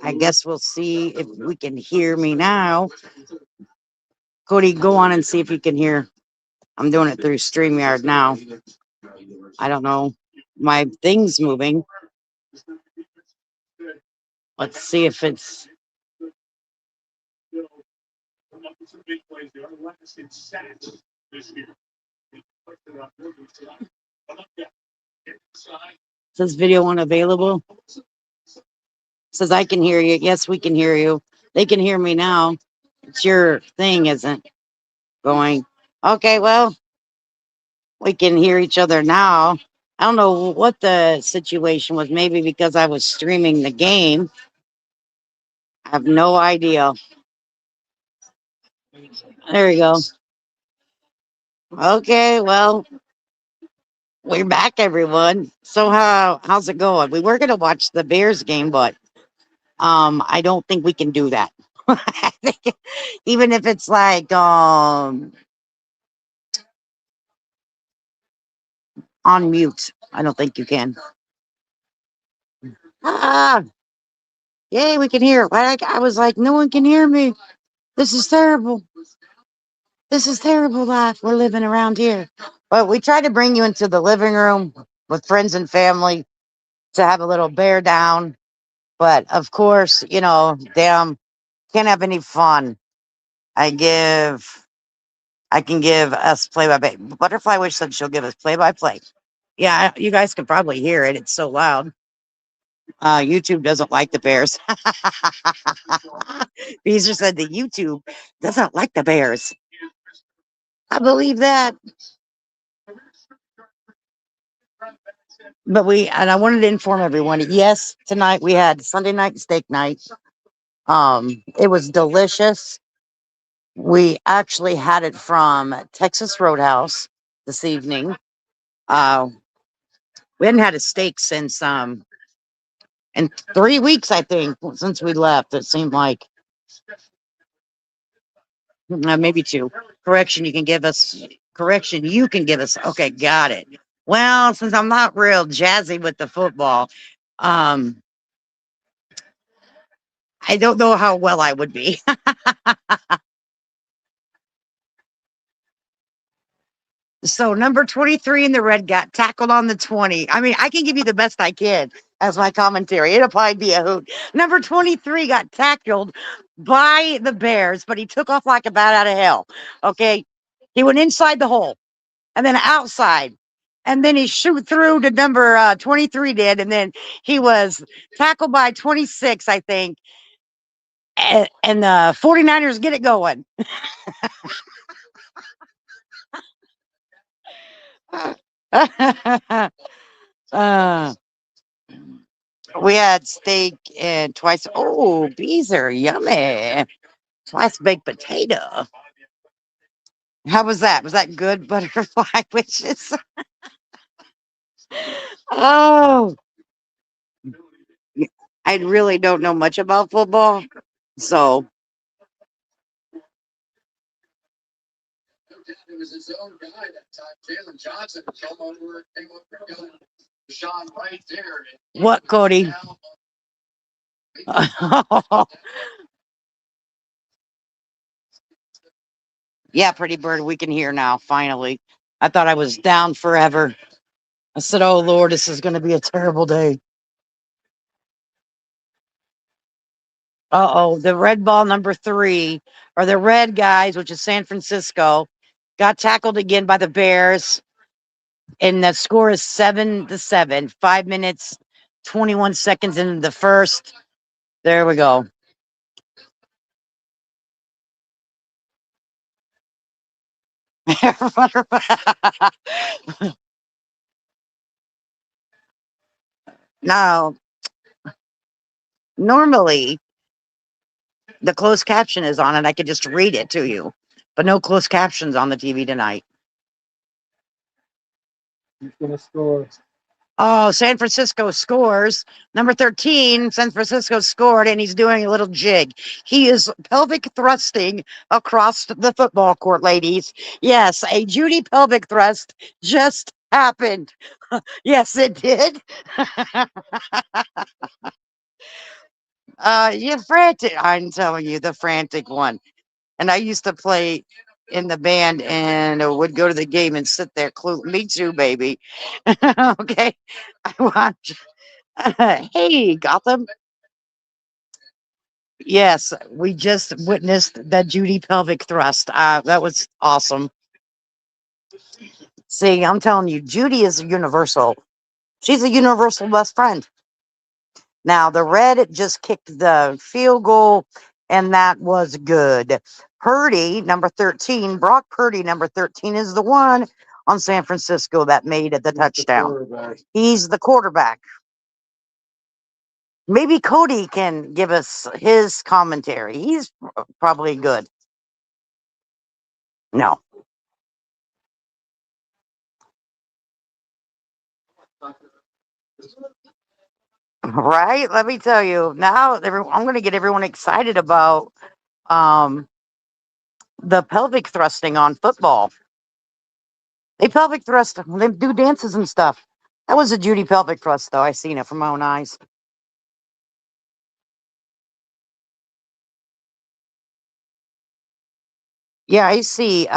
I guess we'll see if we can hear me now. Cody, go on and see if you can hear. I'm doing it through StreamYard now. I don't know. My thing's moving. Let's see if it's. Says video unavailable. Says I can hear you. Yes, we can hear you. They can hear me now. It's your thing isn't going. Okay, well, we can hear each other now. I don't know what the situation was. Maybe because I was streaming the game. I have no idea. There you go. Okay, well, we're back, everyone. So how's it going? We were gonna watch the Bears game, but I don't think we can do that. I think even if it's like on mute, I don't think you can. Ah, yay, we can hear. I was like, no one can hear me. This is terrible. This is terrible life we're living around here. But we tried to bring you into the living room with friends and family to have a little bear down. But of course, damn, can't have any fun. I can give us play by play. Butterfly Wish said she'll give us play by play. Yeah, you guys can probably hear it. It's so loud. YouTube doesn't like the Bears. Beezer said the YouTube doesn't like the Bears. I believe that. But I wanted to inform everyone. Yes, tonight we had Sunday night steak night. It was delicious. We actually had it from Texas Roadhouse this evening. We hadn't had a steak since in 3 weeks, I think, since we left. It seemed like maybe two. Correction, you can give us. Correction, you can give us. Okay, got it. Well, since I'm not real jazzy with the football, um, I don't know how well I would be. So number 23 in the red got tackled on the 20. I mean, I can give you the best I can as my commentary. It'll probably be a hoot. Number 23 got tackled by the Bears, but he took off like a bat out of hell. Okay. He went inside the hole and then outside. And then he shoot through to number 23 did. And then he was tackled by 26, I think. And the 49ers get it going. uh, we had steak and twice. Oh, bees are yummy. Twice baked potato. How was that? Was that good, butterfly wishes? Oh, I really don't know much about football. So, it was his own guy that time. Jalen Johnson came over Sean right there. What, Cody? Yeah, Pretty Bird, we can hear now, finally. I thought I was down forever. I said, oh, Lord, this is going to be a terrible day. Uh-oh, the red ball number 3, or the red guys, which is San Francisco, got tackled again by the Bears. And the score is 7-7. 5 minutes, 21 seconds into the first. There we go. Now, normally the closed caption is on and I could just read it to you, but no closed captions on the TV tonight. Who's gonna score? Oh, San Francisco scores. Number 13, San Francisco scored, and he's doing a little jig. He is pelvic thrusting across the football court, ladies. Yes, a Judy pelvic thrust just happened. Yes, it did. You frantic. I'm telling you, the frantic one. And I used to play in the band and would go to the game and sit there. Me too, baby. Okay. I watch. Hey, Gotham. Yes, we just witnessed the Judy pelvic thrust. That was awesome. See, I'm telling you, Judy is universal. She's a universal best friend. Now, the red just kicked the field goal, and that was good. Purdy, number 13, Brock Purdy, number 13, is the one on San Francisco that made the touchdown. He's the quarterback. Maybe Cody can give us his commentary. He's probably good. No. Right? Let me tell you. Now I'm going to get everyone excited about um, the pelvic thrusting on football. They pelvic thrust. They do dances and stuff. That was a Judy pelvic thrust, though. I seen it from my own eyes. Yeah, I see.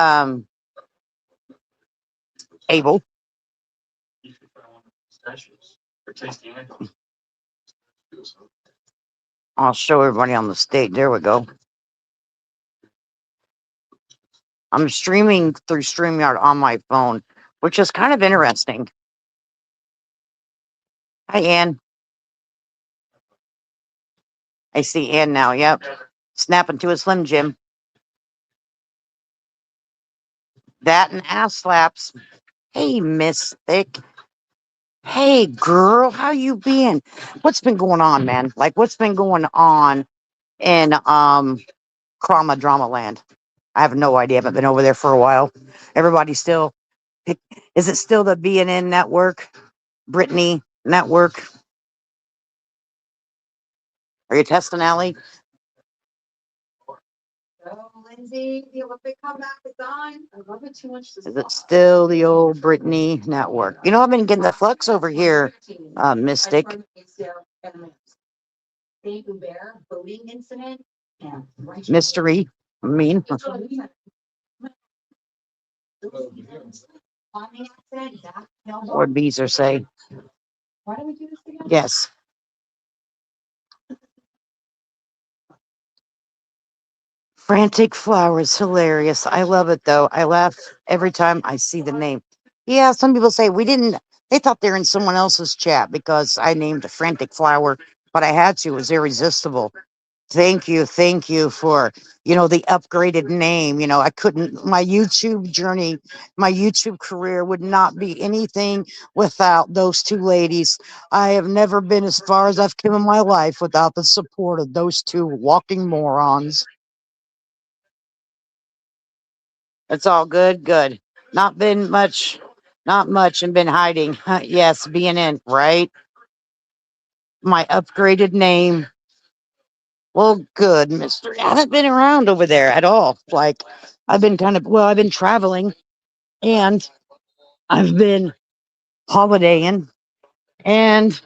Abel. I'll show everybody on the stage. There we go. I'm streaming through StreamYard on my phone, which is kind of interesting. Hi, Ann. I see Ann now. Yep. Snapping to a Slim Jim. That and ass slaps. Hey, Mystic. Hey, girl. How you been? What's been going on, man? Like, what's been going on in Krama Drama Land? I have no idea. I haven't been over there for a while. Everybody still, is it still the BNN network? Brittany network? Are you testing, Allie? Oh, Lindsay, the Olympic comeback is on. I love it too much. Is it still the old Brittany network? You know, I've been getting the flux over here, Mystic. Mystery. I mean, what Beezer say? Yes. Frantic Flowers, hilarious. I love it though. I laugh every time I see the name. Yeah, some people say we didn't, they thought they were in someone else's chat because I named a Frantic Flower, but I had to. It was irresistible. Thank you for, the upgraded name. I couldn't, my YouTube journey, my YouTube career would not be anything without those two ladies. I have never been as far as I've come in my life without the support of those two walking morons. It's all good, good. Not been much, not much, and been hiding. Yes, being in, right? My upgraded name. Well, good, mister. I haven't been around over there at all. Like, I've been traveling and I've been holidaying and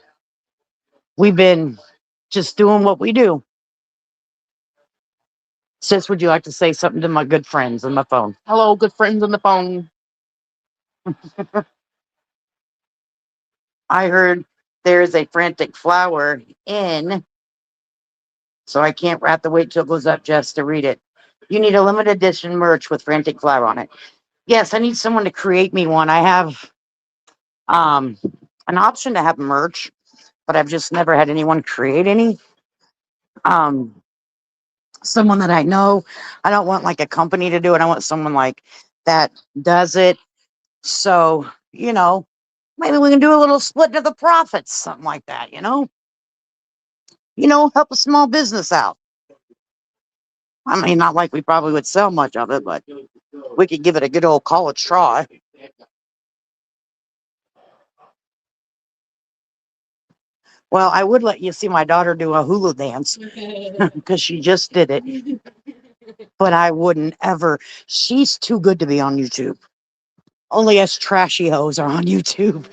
we've been just doing what we do. Sis, would you like to say something to my good friends on my phone? Hello, good friends on the phone. I heard there's a frantic flower in, so I can't wrap the wait till it goes up just to read it. You need a limited edition merch with frantic flower on it. Yes, I need someone to create me one. I have um an option to have merch, but I've just never had anyone create any. Um, Someone that I know. I don't want like a company to do it. I want someone like that does it. So, maybe we can do a little split of the profits, something like that. Help a small business out. I mean, not like we probably would sell much of it, but we could give it a good old college try. Well, I would let you see my daughter do a hula dance because she just did it, but I wouldn't ever. She's too good to be on YouTube. Only us trashy hoes are on YouTube.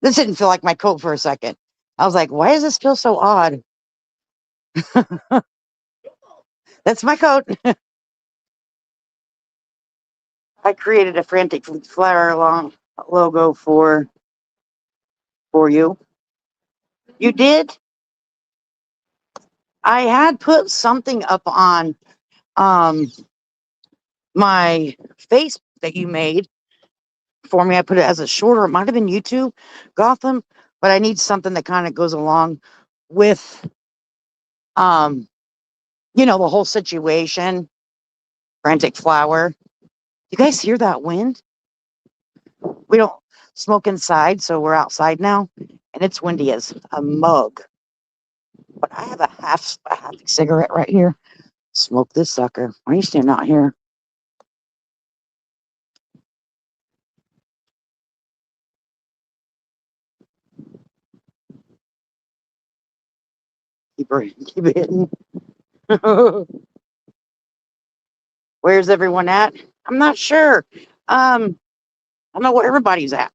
This didn't feel like my coat for a second. I was like, why does this feel so odd? That's my coat. I created a frantic flower long logo for you. You did? I had put something up on um my face that you made for me. I put it as a shorter. It might have been YouTube, Gotham, but I need something that kind of goes along with um the whole situation. Frantic flower. You guys hear that wind? We don't smoke inside, so we're outside now, and it's windy as a mug. But I have a half cigarette right here. Smoke this sucker. Why are you standing out here? Keep hitting. Where's everyone at? I'm not sure. I don't know where everybody's at.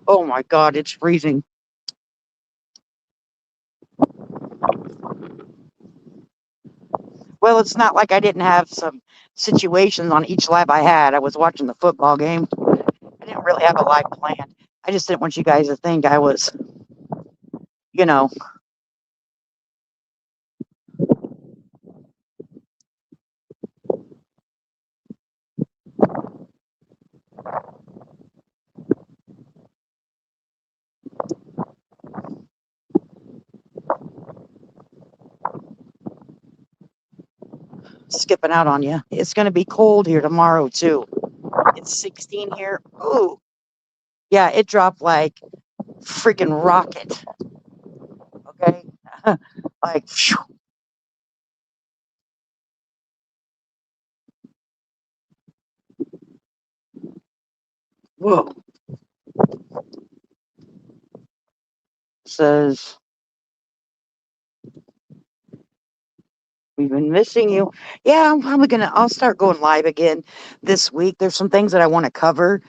Oh my God, it's freezing. Well, it's not like I didn't have some situations on each live I had. I was watching the football game. I didn't really have a live plan. I just didn't want you guys to think I was, you know, skipping out on you. It's going to be cold here tomorrow, too. It's 16 here. Ooh, yeah, it dropped like freaking rocket. Okay. Like, phew. Whoa. Says, we've been missing you. Yeah, I'll start going live again this week. There's some things that I want to cover.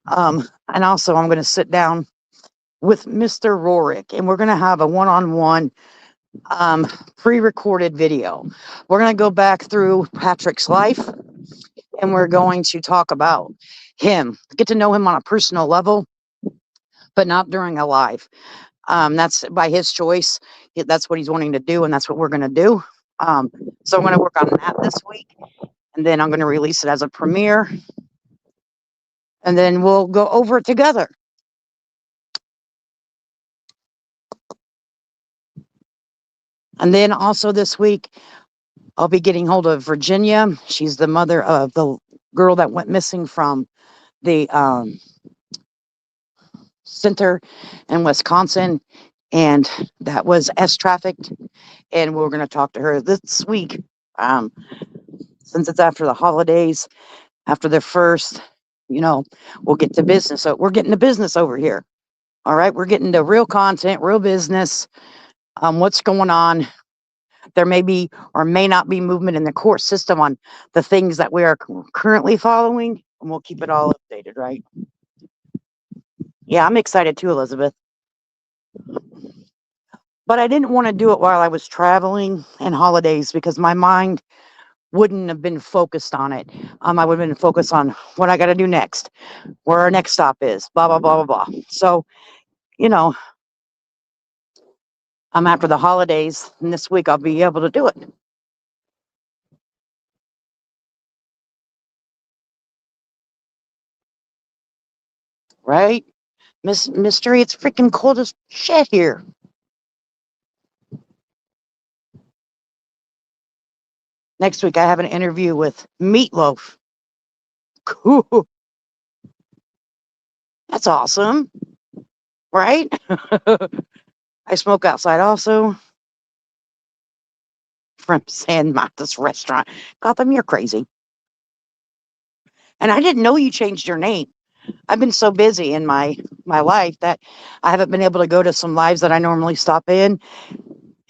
And also I'm going to sit down with Mr. Rorick and we're going to have a one-on-one um, pre-recorded video. We're going to go back through Patrick's life and we're going to talk about him, get to know him on a personal level, but not during a live. That's by his choice. That's what he's wanting to do, and that's what we're going to do. So I'm going to work on that this week, and then I'm going to release it as a premiere, and then we'll go over it together. And then also this week, I'll be getting hold of Virginia. She's the mother of the girl that went missing from the center in Wisconsin, and that was trafficked. And we're going to talk to her this week. Since it's after the holidays, after the first, we'll get to business. So we're getting to business over here. All right. We're getting to real content, real business. What's going on? There may be or may not be movement in the court system on the things that we are currently following, and we'll keep it all updated, right? Yeah, I'm excited too, Elizabeth. But I didn't want to do it while I was traveling and holidays because my mind wouldn't have been focused on it. I would have been focused on what I got to do next, where our next stop is, blah, blah, blah, blah, blah. So, you know, I'm after the holidays, and this week I'll be able to do it. Right? Mystery, it's freaking cold as shit here. Next week I have an interview with Meatloaf. Cool. That's awesome. Right? I smoke outside also. From San Marcos restaurant. Gotham, you're crazy. And I didn't know you changed your name. I've been so busy in my life that I haven't been able to go to some lives that I normally stop in.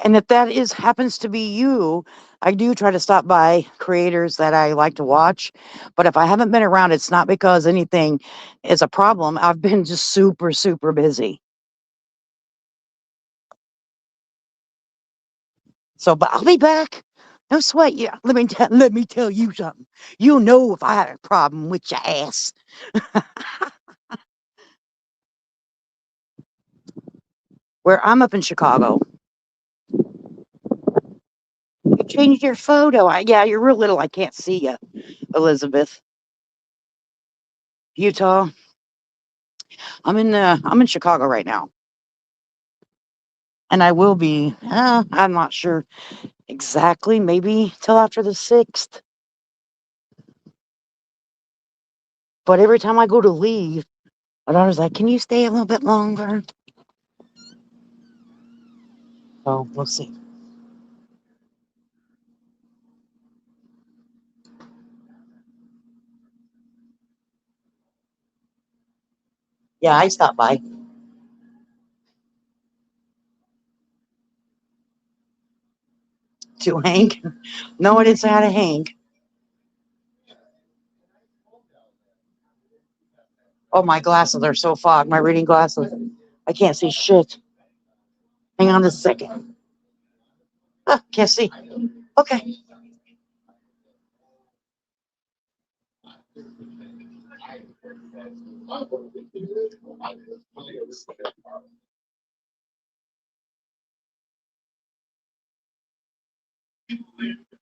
And if that is happens to be you, I do try to stop by creators that I like to watch. But if I haven't been around, it's not because anything is a problem. I've been just super, super busy. So, but I'll be back. No sweat. Yeah, let me tell you something. You'll know if I had a problem with your ass. Where I'm up in Chicago, you changed your photo. Yeah, you're real little. I can't see you, Elizabeth. Utah. I'm in Chicago right now, and I will be. I'm not sure exactly. Maybe till after the 6th. But every time I go to leave, my daughter's like, "Can you stay a little bit longer?" So we'll see. Yeah, I stopped by to Hank. No, I didn't say hi to Hank. Oh, my glasses are so fogged. My reading glasses. I can't see shit. Hang on a second. Can't see. Okay.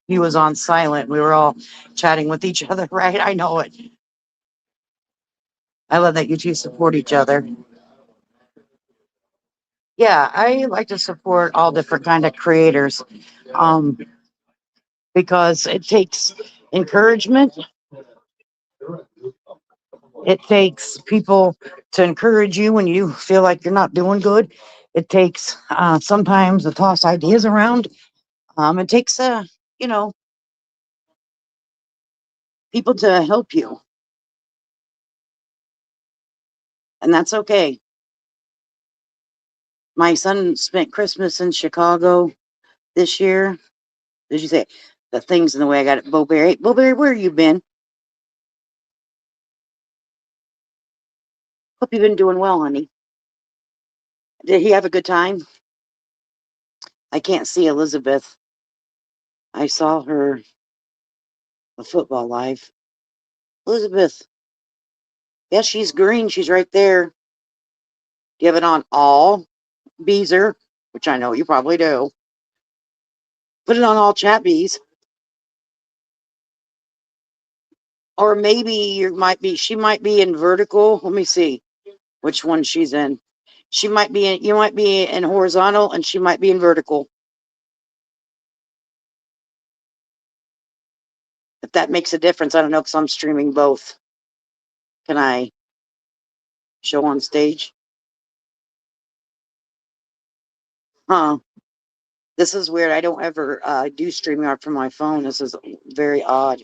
He was on silent. We were all chatting with each other, right? I know it. I love that you two support each other. Yeah, I like to support all different kind of creators, um, because it takes encouragement. It takes people to encourage you when you feel like you're not doing good. It takes sometimes to toss ideas around. It takes you know, people to help you, and that's okay. My son spent Christmas in Chicago this year. Did you say the things in the way I got it? Bowberry, Bowberry, where you been? Hope you've been doing well, honey. Did he have a good time? I can't see Elizabeth. I saw her a football live. Elizabeth, yeah, she's green. She's right there. Do you have it on all, Beezer? Which I know you probably do. Put it on all chat bees. Or maybe she might be in vertical. Let me see which one she's in. You might be in horizontal and she might be in vertical. If that makes a difference, I don't know because I'm streaming both. Can I show on stage? Huh. This is weird. I don't ever do streaming art from my phone. This is very odd.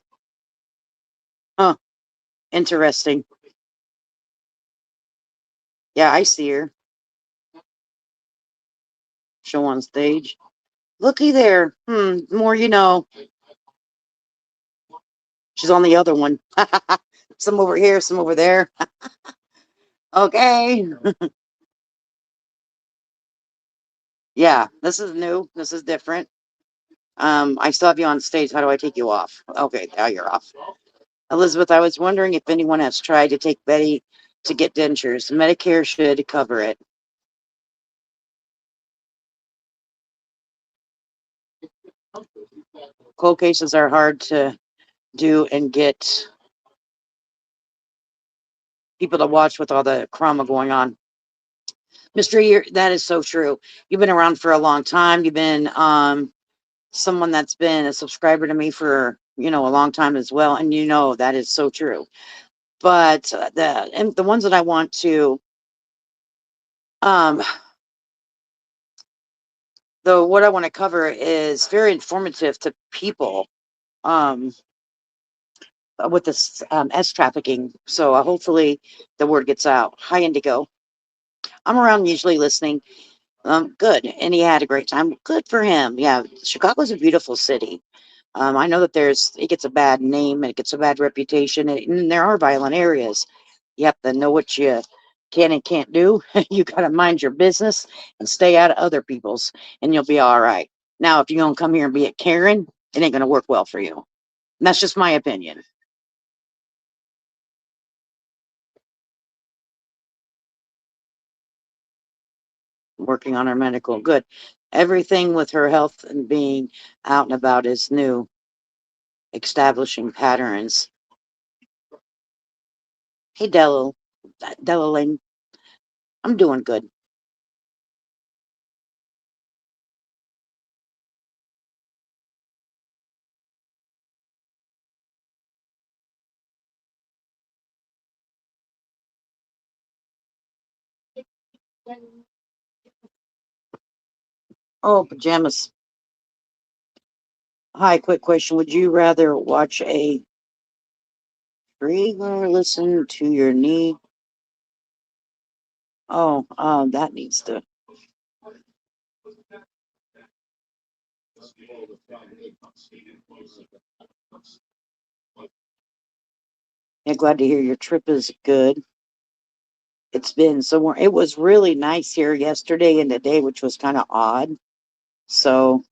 Huh. Interesting. Yeah, I see her. Show on stage. Looky there. More you know. She's on the other one. Some over here, some over there. Okay. Yeah, this is new. This is different. I still have you on stage. How do I take you off? Okay, now you're off. Elizabeth, I was wondering if anyone has tried to take Betty to get dentures. Medicare should cover it. Cold cases are hard to do and get people to watch with all the trauma going on. Mystery, that is so true. You've been around for a long time. You've been someone that's been a subscriber to me for a long time as well, and that is so true. But the ones that I want to um though what I want to cover is very informative to people um with this S trafficking. So hopefully the word gets out. Hi, Indigo. I'm around usually listening. Good. And he had a great time. Good for him. Yeah, Chicago's a beautiful city. I know that it gets a bad name and it gets a bad reputation, and there are violent areas. You have to know what you can and can't do. You got to mind your business and stay out of other people's, and you'll be all right. Now, if you're going to come here and be a Karen, it ain't going to work well for you. And that's just my opinion. Working on her medical. Good. Everything with her health and being out and about is new, establishing patterns. Hey, Della, I'm doing good. Oh, pajamas. Hi, quick question. Would you rather watch a free or listen to your knee? Oh, that needs to. Yeah, glad to hear your trip is good. It's been somewhere. It was really nice here yesterday and today, which was kind of odd. So,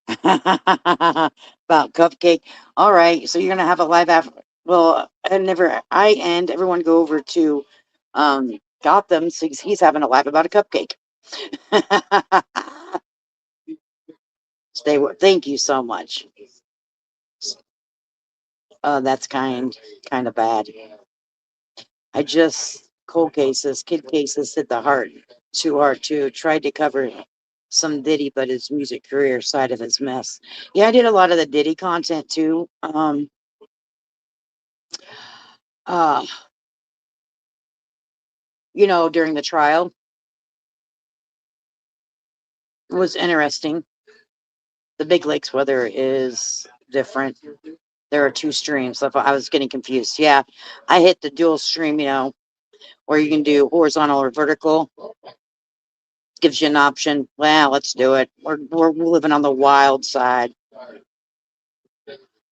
about cupcake. All right. So you're gonna have a live after. Well, I and everyone go over to Gotham. So he's having a live about a cupcake. Thank you so much. That's kind of bad. I just cold cases, kid cases hit the heart too hard too. Tried to cover some Diddy, but his music career side of his mess. Yeah, I did a lot of the Diddy content too. Uh, during the trial, it was interesting. The Big Lakes weather is different. There are two streams. So I was getting confused. Yeah, I hit the dual stream, where you can do horizontal or vertical. Gives you an option. Well, let's do it. We're living on the wild side.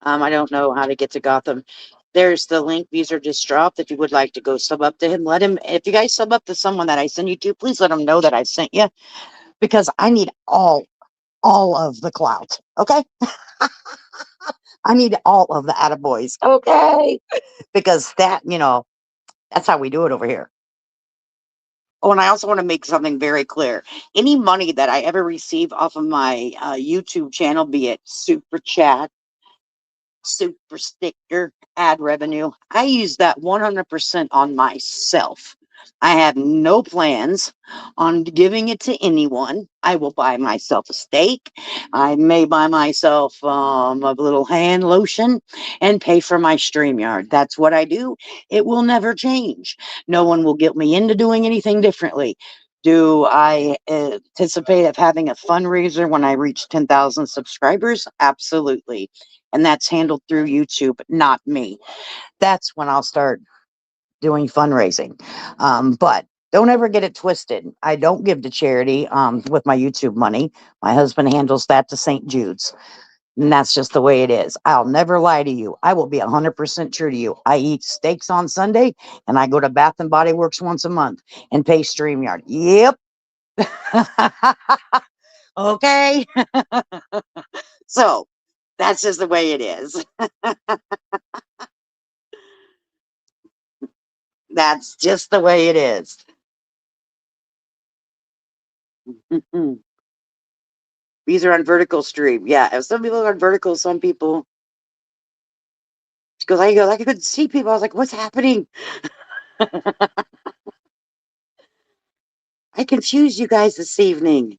I don't know how to get to Gotham. There's the link user just dropped. If you would like to go sub up to him, let him. If you guys sub up to someone that I send you to, please let him know that I sent you because I need all of the clout. Okay, I need all of the attaboys. Okay, because that's how we do it over here. Oh, and I also want to make something very clear. Any money that I ever receive off of my YouTube channel, be it super chat, super sticker, ad revenue, I use that 100% on myself. I have no plans on giving it to anyone. I will buy myself a steak. I may buy myself a little hand lotion and pay for my StreamYard. That's what I do. It will never change. No one will get me into doing anything differently. Do I anticipate of having a fundraiser when I reach 10,000 subscribers? Absolutely. And that's handled through YouTube, not me. That's when I'll start doing fundraising. But don't ever get it twisted. I don't give to charity with my YouTube money. My husband handles that to St. Jude's. And that's just the way it is. I'll never lie to you. I will be 100% true to you. I eat steaks on Sunday and I go to Bath and Body Works once a month and pay StreamYard. Yep. Okay. So that's just the way it is. That's just the way it is. These are on vertical stream. Yeah, if some people are on vertical, some people. She goes, I couldn't see people. I was like, what's happening? I confused you guys this evening.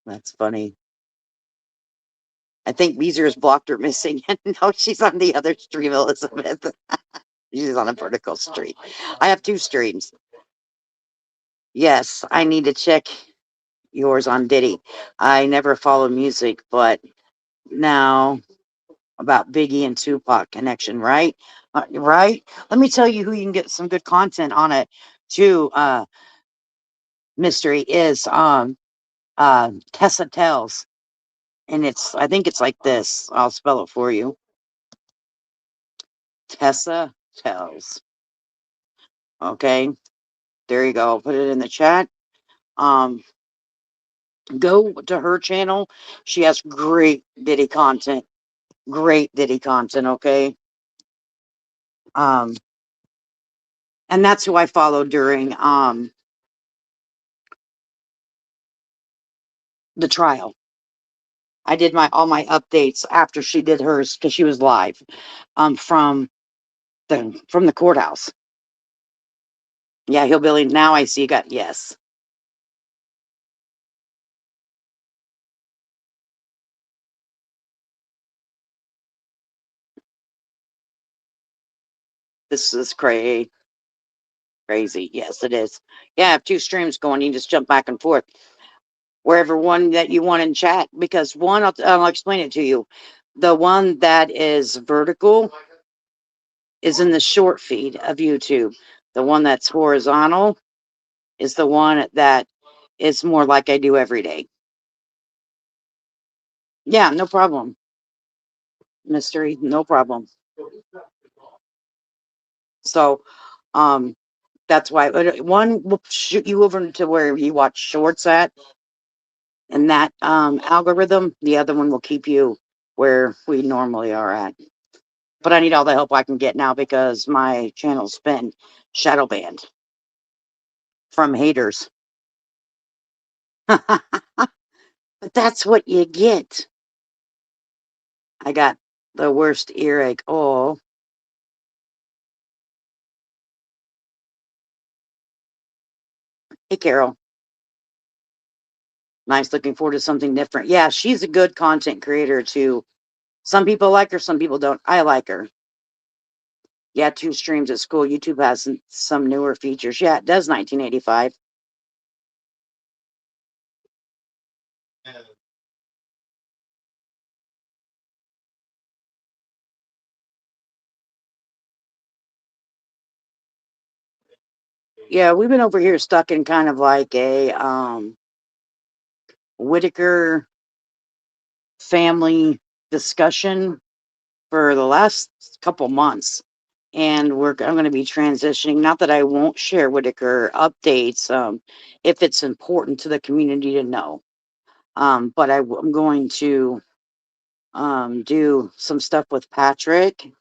That's funny. I think Weezer is blocked or missing. No, she's on the other stream, Elizabeth. She's on a vertical stream. I have two streams. Yes, I need to check yours on Diddy. I never follow music, but now about Biggie and Tupac connection, right? Right? Let me tell you who you can get some good content on it too. Mystery is Tessa Tells. And it's I think it's like this. I'll spell it for you. Tessa Tells. Okay. There you go. I'll put it in the chat. Um go to her channel. She has great Diddy content. Great Diddy content, okay? Um and that's who I followed during the trial. I did my all my updates after she did hers because she was live from the courthouse. Yeah, hillbilly. Now I see you got yes. This is crazy. Yes, it is. Yeah, I have two streams going. You just jump back and forth wherever one that you want in chat because one I'll explain it to you. The one that is vertical is in the short feed of YouTube. The one that's horizontal is the one that is more like I do every day. Yeah, no problem. Mystery, no problem. So, um, that's why one will shoot you over to where you watch shorts at, and that algorithm. The other one will keep you where we normally are at. But I need all the help I can get now because my channel's been shadow banned from haters. But that's what you get. I got the worst earache. Oh, hey, Carol. Nice. Looking forward to something different. Yeah, she's a good content creator too. Some people like her, some people don't. I like her. Yeah, two streams at school. YouTube has some newer features. Yeah, it does 1985. Yeah, we've been over here stuck in kind of like a Whitaker family discussion for the last couple months. And I'm going to be transitioning. Not that I won't share Whitaker updates if it's important to the community to know. But I'm going to do some stuff with Patrick.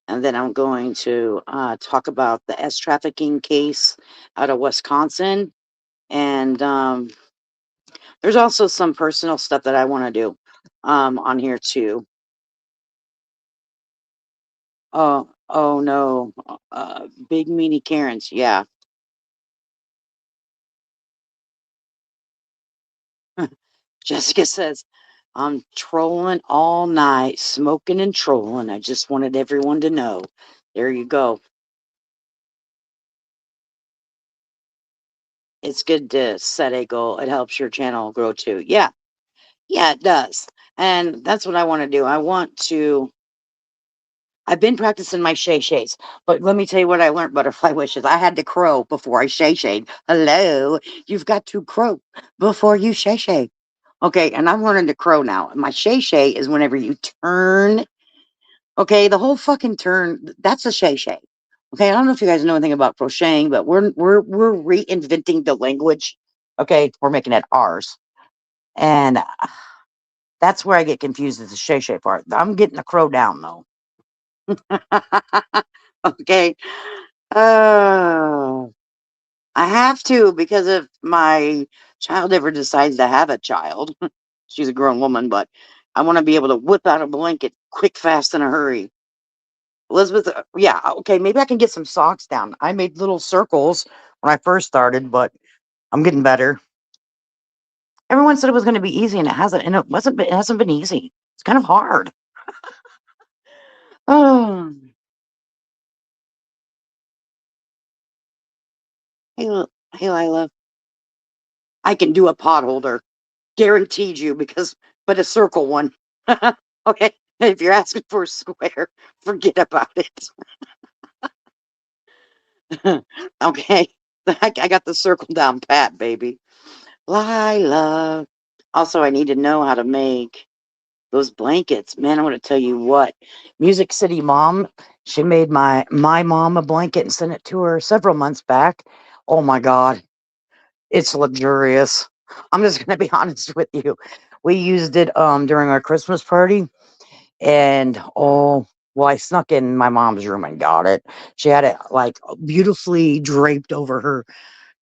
And then I'm going to talk about the S trafficking case out of Wisconsin. And there's also some personal stuff that I want to do on here too. Oh no, big meanie Karens. Yeah, Jessica says I'm trolling all night, smoking and trolling. I just wanted everyone to know. There you go. It's good to set a goal. It helps your channel grow too. Yeah, yeah, it does. And that's what I want to do. I've been practicing my shay shays, but let me tell you what I learned butterfly wishes. I had to crow before I shay shayed. Hello, you've got to crow before you shay shay. Okay, and I'm learning to crow now. My shay shay is whenever you turn. Okay, the whole fucking turn. That's a shay shay. Okay, I don't know if you guys know anything about crocheting, but we're reinventing the language. Okay, we're making it ours, and that's where I get confused is the shay shay part. I'm getting the crow down though. Okay. Oh, I have to because if my child ever decides to have a child, she's a grown woman, but I want to be able to whip out a blanket quick, fast, in a hurry. Elizabeth, yeah, okay, maybe I can get some socks down. I made little circles when I first started, but I'm getting better. Everyone said it was going to be easy, and it hasn't. And it wasn't. It hasn't been easy. It's kind of hard. Oh, hey, hey, Lila. I can do a pot holder. Guaranteed you because but a circle one. Okay. If you're asking for a square, forget about it. Okay. I got the circle down pat, baby. Lila. Also, I need to know how to make those blankets. Man, I want to tell you what. Music City Mom, she made my mom a blanket and sent it to her several months back. Oh my God. It's luxurious. I'm just gonna be honest with you. We used it during our Christmas party and oh well, I snuck in my mom's room and got it. She had it like beautifully draped over her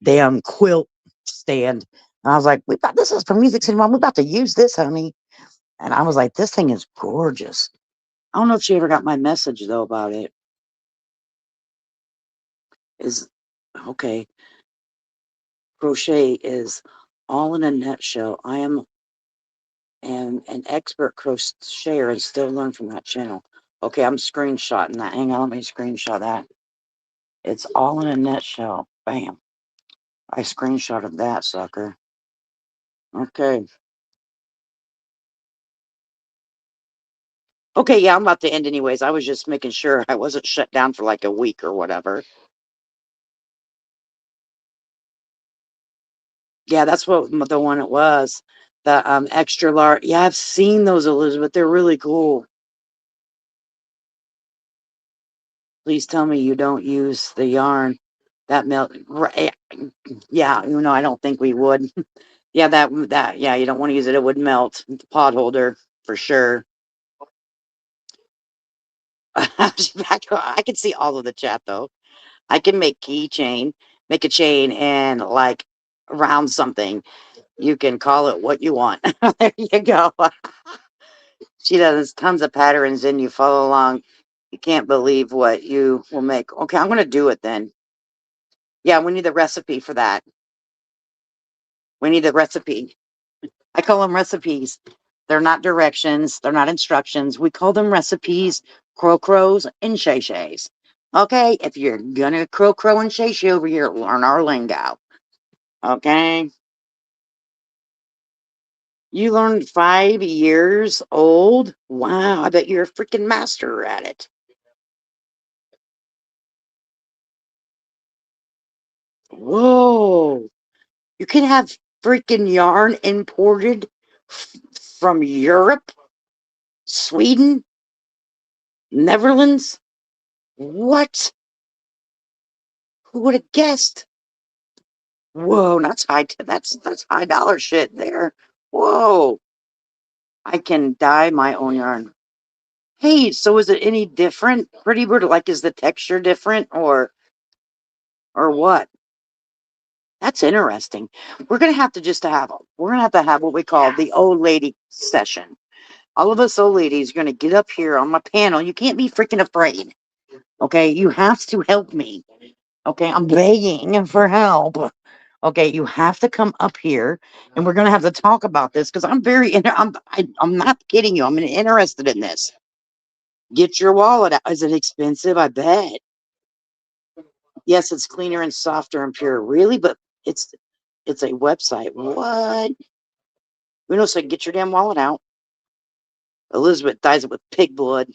damn quilt stand. And I was like, we got this is from Music City Mom. We're about to use this, honey. And I was like, this thing is gorgeous. I don't know if she ever got my message though about it. Is okay. Crochet is all in a nutshell. I am an expert crocheter and still learn from that channel. Okay, I'm screenshotting that. Hang on, let me screenshot that. It's all in a nutshell. Bam. I screenshotted that sucker. Okay. Okay, yeah, I'm about to end anyways. I was just making sure I wasn't shut down for like a week or whatever. Yeah, that's what the one it was. The extra large. Yeah, I've seen those, Elizabeth. They're really cool. Please tell me you don't use the yarn that melt. Right, yeah, I don't think we would. Yeah, that yeah, you don't want to use it. It would melt. The pot holder for sure. I can see all of the chat though. I can make keychain, make a chain, and like round something. You can call it what you want. There you go. She does tons of patterns and you follow along. You can't believe what you will make. Okay, I'm gonna do it then. Yeah, we need the recipe for that. We need the recipe. I call them recipes. They're not directions. They're not instructions. We call them recipes, crows, and shay shays. Okay, if you're gonna crow and shay shay over here, learn our lingo. Okay, you learned 5 years old. Wow, I bet you're a freaking master at it. Whoa, you can have freaking yarn imported from Europe, Sweden, Netherlands. What? Who would have guessed? Whoa, that's high dollar shit there. Whoa, I can dye my own yarn. Hey, so is it any different, Pretty Bird? Like, is the texture different, or what? That's interesting. We're gonna have to have what we call the old lady session. All of us old ladies are gonna get up here on my panel. You can't be freaking afraid. Okay, you have to help me. Okay, I'm begging for help. Okay, you have to come up here, and we're gonna have to talk about this because I'm not kidding you. I'm interested in this. Get your wallet out. Is it expensive? I bet. Yes, it's cleaner and softer and pure. Really, but it's it's a website. What? We know, so get your damn wallet out. Elizabeth dyes it with pig blood.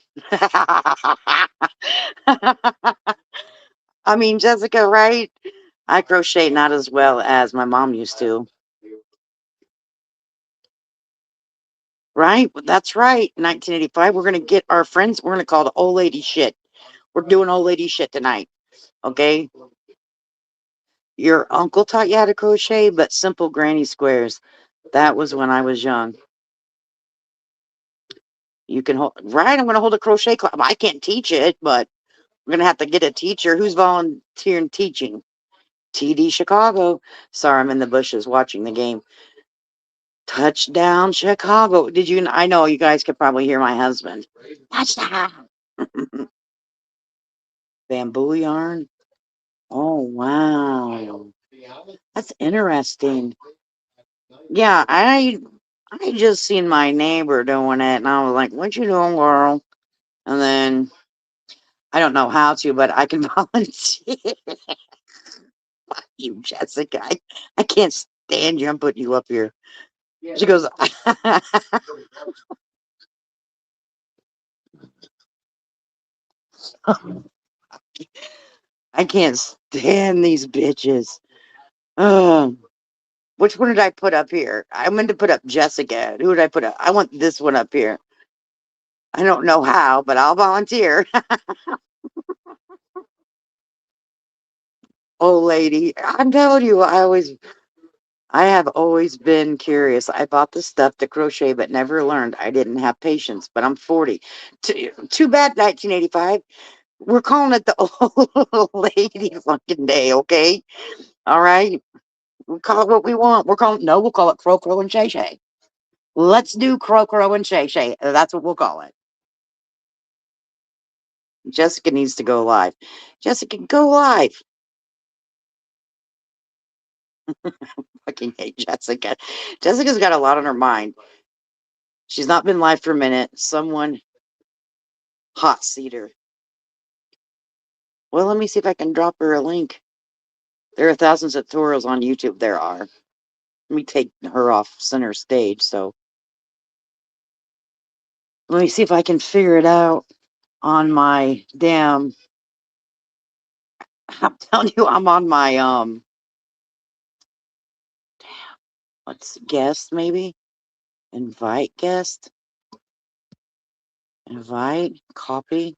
I mean, Jessica, right? I crochet not as well as my mom used to. Right? That's right. 1985. We're gonna get our friends. We're gonna call it old lady shit. We're doing old lady shit tonight. Okay. Your uncle taught you how to crochet, but simple granny squares. That was when I was young. You can hold right. I'm gonna hold a crochet class. I can't teach it, but we're gonna have to get a teacher who's volunteering teaching. TD Chicago. Sorry, I'm in the bushes watching the game. Touchdown Chicago. Did you? I know you guys could probably hear my husband. Touchdown. Bamboo yarn. Oh wow, that's interesting. Yeah, I just seen my neighbor doing it, and I was like, "What you doing, girl?" And then I don't know how to, but I can volunteer. You, Jessica. I can't. stand you. I'm putting you up here. She goes, I can't stand these bitches. Um, which one did I put up here? I meant to put up Jessica. Who did I put up? I want this one up here. I don't know how, but I'll volunteer. Old lady. I'm telling you, I have always been curious. I bought the stuff to crochet, but never learned. I didn't have patience, but I'm 40. Too bad, 1985. We're calling it the old lady fucking day, okay? All right? We call it what we want. We'll call it Crow Crow and Shay Shay. Let's do Crow Crow and Shay Shay. That's what we'll call it. Jessica needs to go live. Jessica, go live. Fucking hate Jessica. Jessica's got a lot on her mind. She's not been live for a minute. Someone hot seater. Well, let me see if I can drop her a link. There are thousands of tutorials on YouTube. There are. Let me take her off center stage. So let me see if I can figure it out on my damn. I'm telling you, I'm on my let's guest maybe. Invite guest. Invite. Copy.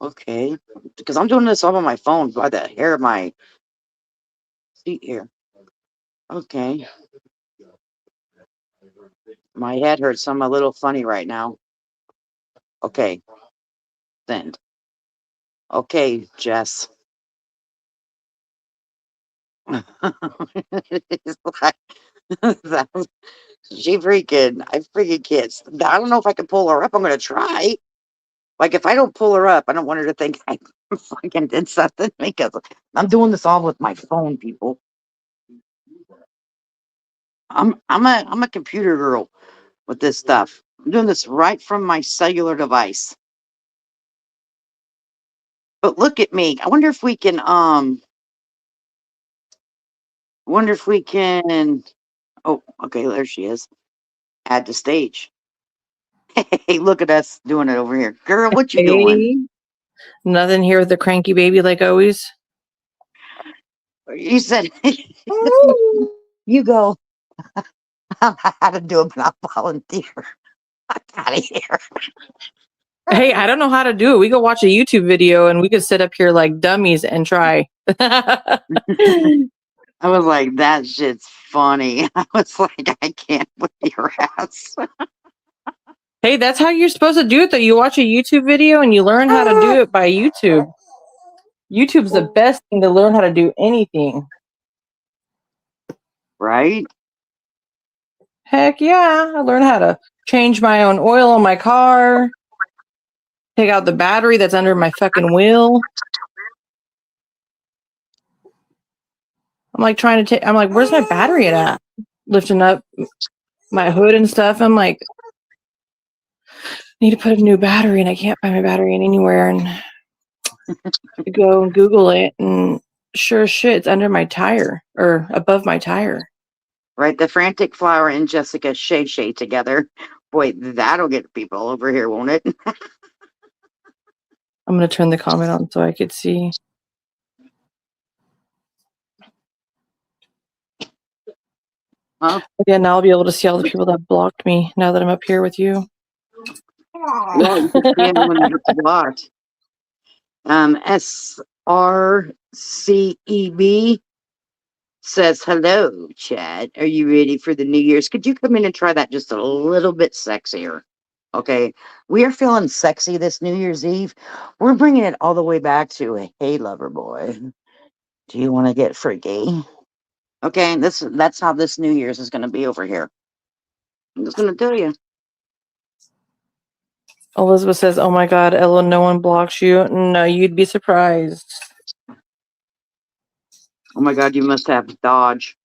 Okay. Because I'm doing this all on my phone by the hair of my seat here. Okay. My head hurts, so I'm a little funny right now. Okay. Send. Okay, Jess. It's like, she freaking, I freaking can't. I don't know if I can pull her up. I'm going to try. Like, if I don't pull her up, I don't want her to think I fucking did something because I'm doing this all with my phone, people. I'm a computer girl with this stuff. I'm doing this right from my cellular device. But look at me. I wonder if we can wonder if we can oh, okay, there she is. Add to stage. Hey, look at us doing it over here. Girl, what you doing? Hey, nothing here with the cranky baby like always. You said you go. I had to do it, but I'll volunteer. I'm out of here. Hey, I don't know how to do it. We could watch a YouTube video and we could sit up here like dummies and try. I was like, that shit's funny. I was like, I can't with your ass. Hey, that's how you're supposed to do it though. You watch a YouTube video and you learn how to do it by YouTube. YouTube's the best thing to learn how to do anything. Right? Heck yeah. I learned how to change my own oil on my car, take out the battery that's under my fucking wheel. I'm like trying to take, I'm like, where's my battery at? Lifting up my hood and stuff. I'm like, need to put a new battery and I can't find my battery anywhere. And I go and Google it and sure as shit, it's under my tire or above my tire. Right. The Frantic Flower and Jessica Shay Shay together. Boy, that'll get people over here, won't it? I'm going to turn the comment on so I could see. Huh? Yeah, now I'll be able to see all the people that blocked me now that I'm up here with you. Well, you can see them when they get blocked. SRCEB says, hello, Chad. Are you ready for the New Year's? Could you come in and try that just a little bit sexier? Okay. We are feeling sexy this New Year's Eve. We're bringing it all the way back to, hey, lover boy, do you want to get freaky? Okay. That's how this New Year's is going to be over here. I'm just going to tell you. Elizabeth says, oh my God, Ella, no one blocks you. No, you'd be surprised. Oh my God, you must have Dodge.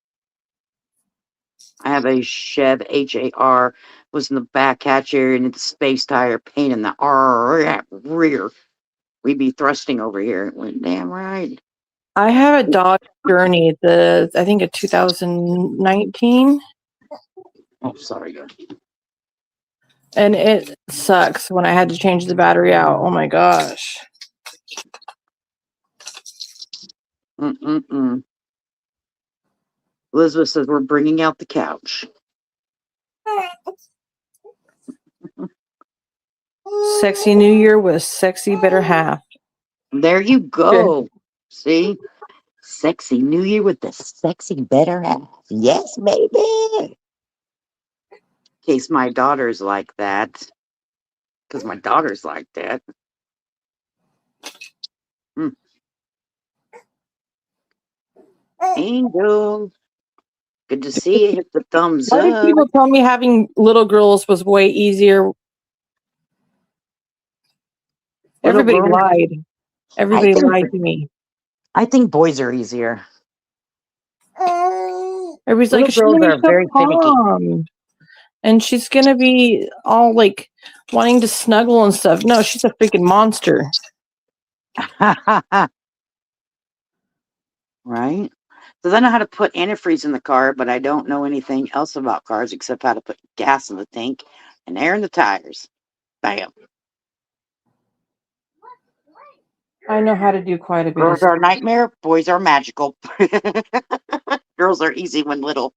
I have a Chev HAR, was in the back hatch area and the space tire, pain in the rear. We'd be thrusting over here. It went damn right. I have a Dodge Journey, I think a 2019, Oh, sorry. and it sucks when I had to change the battery out. Oh my gosh. Mm-mm-mm. Elizabeth says we're bringing out the couch. Sexy New Year with sexy better half. There you go. See? Sexy New Year with the sexy better half. Yes, baby. In case my daughter's like that. Because my daughter's like that. Angel. Good to see you. Hit the thumbs Why did up. people tell me having little girls was way easier? Little Everybody girl. lied. I Everybody think lied to me. I think boys are easier. Everybody's Little like, she's girls gonna be are so very finicky. calm, and she's gonna be all like wanting to snuggle and stuff. No, she's a freaking monster. Right? So I know how to put antifreeze in the car, but I don't know anything else about cars except how to put gas in the tank and air in the tires. Bam. I know how to do quite a bit of Girls stuff. are a nightmare. Boys are magical. Girls are easy when little.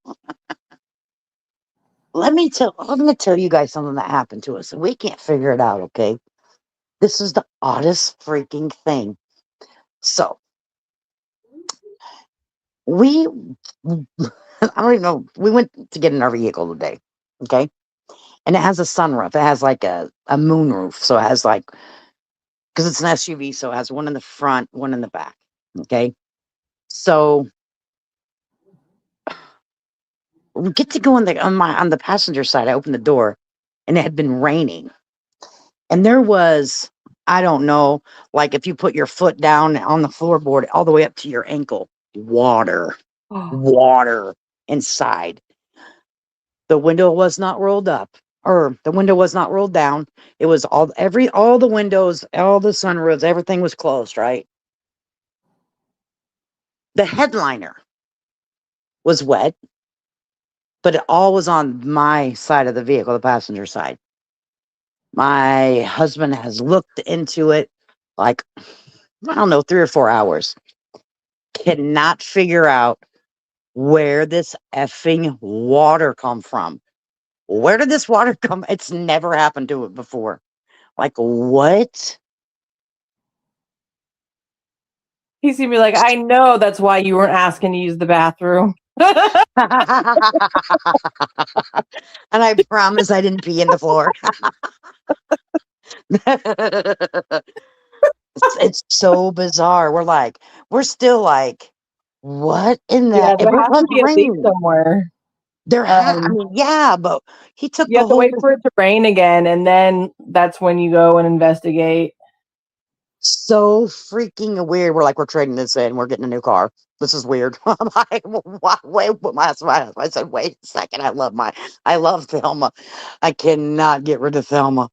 I'm gonna tell you guys something that happened to us. We can't figure it out, okay? This is the oddest freaking thing. So we I don't even know. We went to get in our vehicle today. Okay. And it has a sunroof. It has like a moon roof. So it has like, because it's an SUV, so it has one in the front, one in the back. Okay. So we get to go on the passenger side. I opened the door and it had been raining. And there was, I don't know, like if you put your foot down on the floorboard all the way up to your ankle, water inside. The window was not rolled up, or the window was not rolled down. It was all the windows, all the sunroofs, everything was closed, right? The headliner was wet, but it all was on my side of the vehicle, the passenger side. My husband has looked into it like, I don't know, 3 or 4 hours. Cannot figure out where this effing water come from. Where did this water come? It's never happened to it before. Like, what? He's gonna be like, I know that's why you weren't asking to use the bathroom. And I promise I didn't pee in the floor. It's so bizarre. We're still like, what in Yeah, that? there We're has to supposed be to a leak rain. somewhere. I mean, yeah, but he took You the have to whole wait for it to rain again, and then that's when you go and investigate. so freaking weird. We're like, we're trading this in. We're getting a new car. This is weird. I'm like, wait, I said, wait a second. I love Thelma. I cannot get rid of Thelma.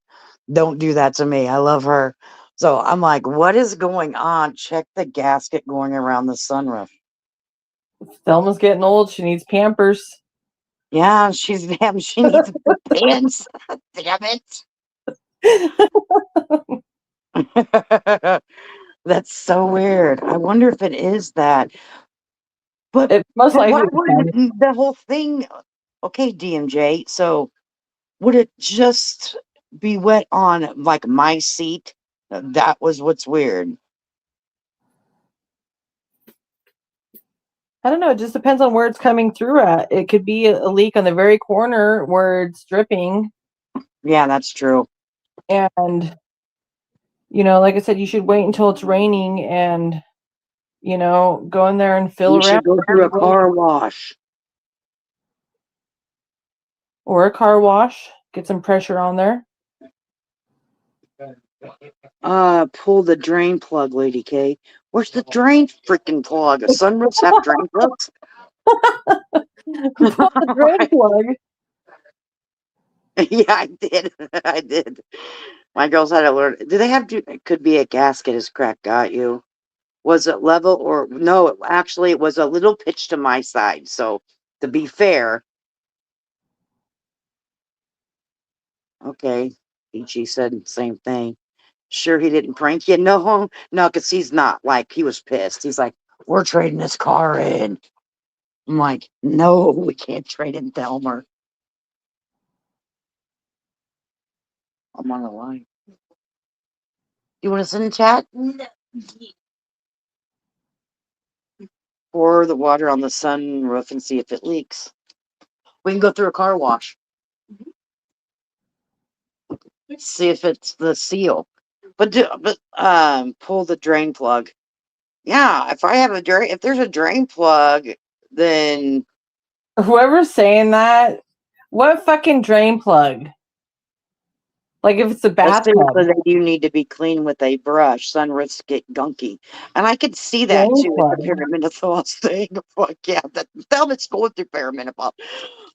Don't do that to me. I love her. So I'm like, what is going on? Check the gasket going around the sunroof. Thelma's getting old. She needs Pampers. Yeah, she needs the pants. Damn it. That's so weird. I wonder if it is that. But It most but why likely wouldn't depends. the whole thing, okay, DMJ, so would it just be wet on like my seat? That was what's weird. I don't know. It just depends on where it's coming through at. It could be a leak on the very corner where it's dripping. Yeah, that's true. And, like I said, you should wait until it's raining and, go in there and fill We around should go through a car wash. or a car wash. Get some pressure on there. Pull the drain plug, Lady K. Where's the drain freaking plug? Sunroofs have drain plugs? Pull the drain plug. Yeah, I did. I did. My girls had to learn. Do they have to? It could be a gasket, as crack got you. Was it level or no? Actually, it was a little pitch to my side. So to be fair, okay. Peachy said the same thing. Sure, he didn't prank you. No, no, because he's not like he was pissed. He's like, we're trading this car in. I'm like, no, we can't trade in Thelmer. I'm on the line. You want to sit in chat? No. Pour the water on the sunroof and see if it leaks. We can go through a car wash. See if it's the seal. But pull the drain plug. Yeah, if there's a drain plug, then Whoever's saying that, what fucking drain plug? Like if it's a bathtub. seriously, they do need to be clean with a brush. Sunroofs get gunky. And I could see that Drain too with the plug. perimenopause thing. Fuck yeah, that's going through perimenopause.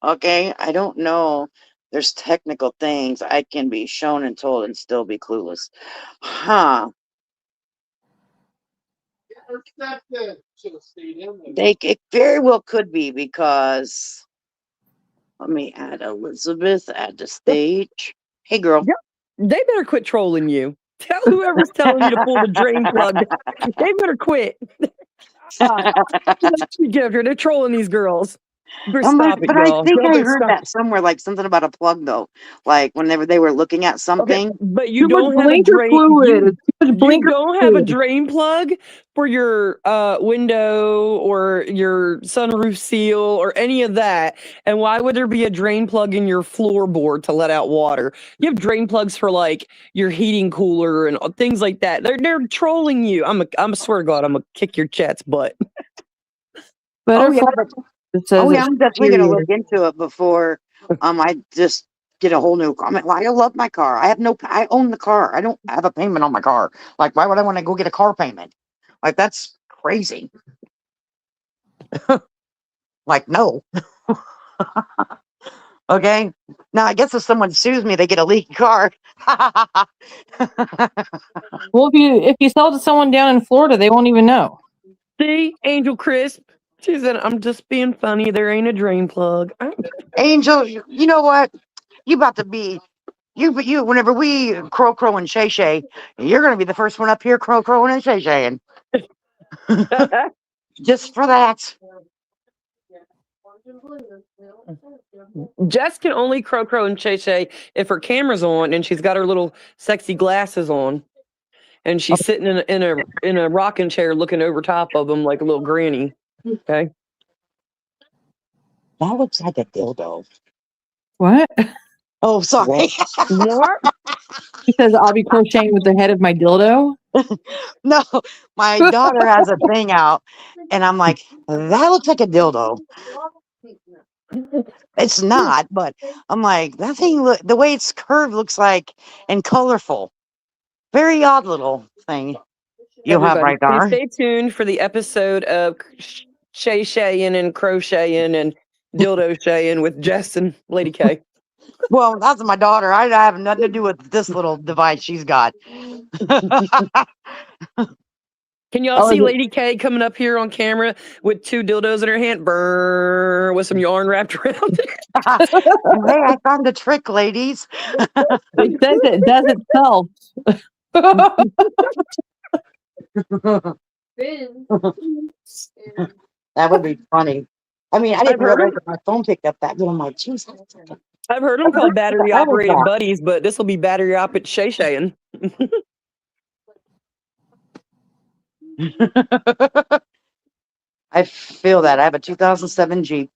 Okay, I don't know. There's technical things I can be shown and told and still be clueless. Huh. It very well could be because let me add Elizabeth, add to stage. Hey girl. Yep. They better quit trolling you. Tell whoever's telling you to pull the drain plug. They better quit. Get up here. They're trolling these girls. Stop it, But I y'all. think Y'all I better heard stop. that somewhere, like something about a plug though. Like whenever they were looking at Okay, something. but you Too much don't have a blinker drain. fluid. Too much You blinker don't have a fluid. drain plug for your window or your sunroof seal or any of that. And why would there be a drain plug in your floorboard to let out water? You have drain plugs for like your heating cooler and things like that. They're trolling you. I'm swear to God, I'm gonna kick your chat's butt. Better Oh yeah, it says oh yeah, it's I'm definitely gonna superior. look into it before I just get a whole new car. I mean, I love my car. I own the car. I don't have a payment on my car. Like, why would I want to go get a car payment? Like, that's crazy. Like, no. Okay. Now I guess if someone sues me, they get a leaky car. Well, if you sell to someone down in Florida, they won't even know. See, Angel Crisp. She said, I'm just being funny. There ain't a drain plug. Angel, you know what? You about to be you whenever we crow and shay shay, you're gonna be the first one up here crowing and shay shaying. Just for that. Jess can only crow and shay shay if her camera's on and she's got her little sexy glasses on, and she's sitting in a rocking chair looking over top of them like a little granny. Okay. That looks like a dildo. What? Oh, sorry. What? He says I'll be crocheting with the head of my dildo. No, my daughter has a thing out, and I'm like, that looks like a dildo. It's not, but I'm like, that thing the way it's curved looks like and colorful. Very odd little thing you'll have Everybody, right please there. stay tuned for the episode of shay shaying and crocheting and dildo shaying with Jess and Lady K. Well, that's my daughter. I have nothing to do with this little device she's got. Can y'all see Lady K coming up here on camera with 2 dildos in her hand, brrr, with some yarn wrapped around it? Hey, I found a trick, ladies. It says it does itself. That would be funny. I mean, I didn't realize that my phone picked up that good. I'm like, Jesus. I've heard them called battery operated buddies, but this will be battery operated shay shaying. I feel that. I have a 2007 Jeep,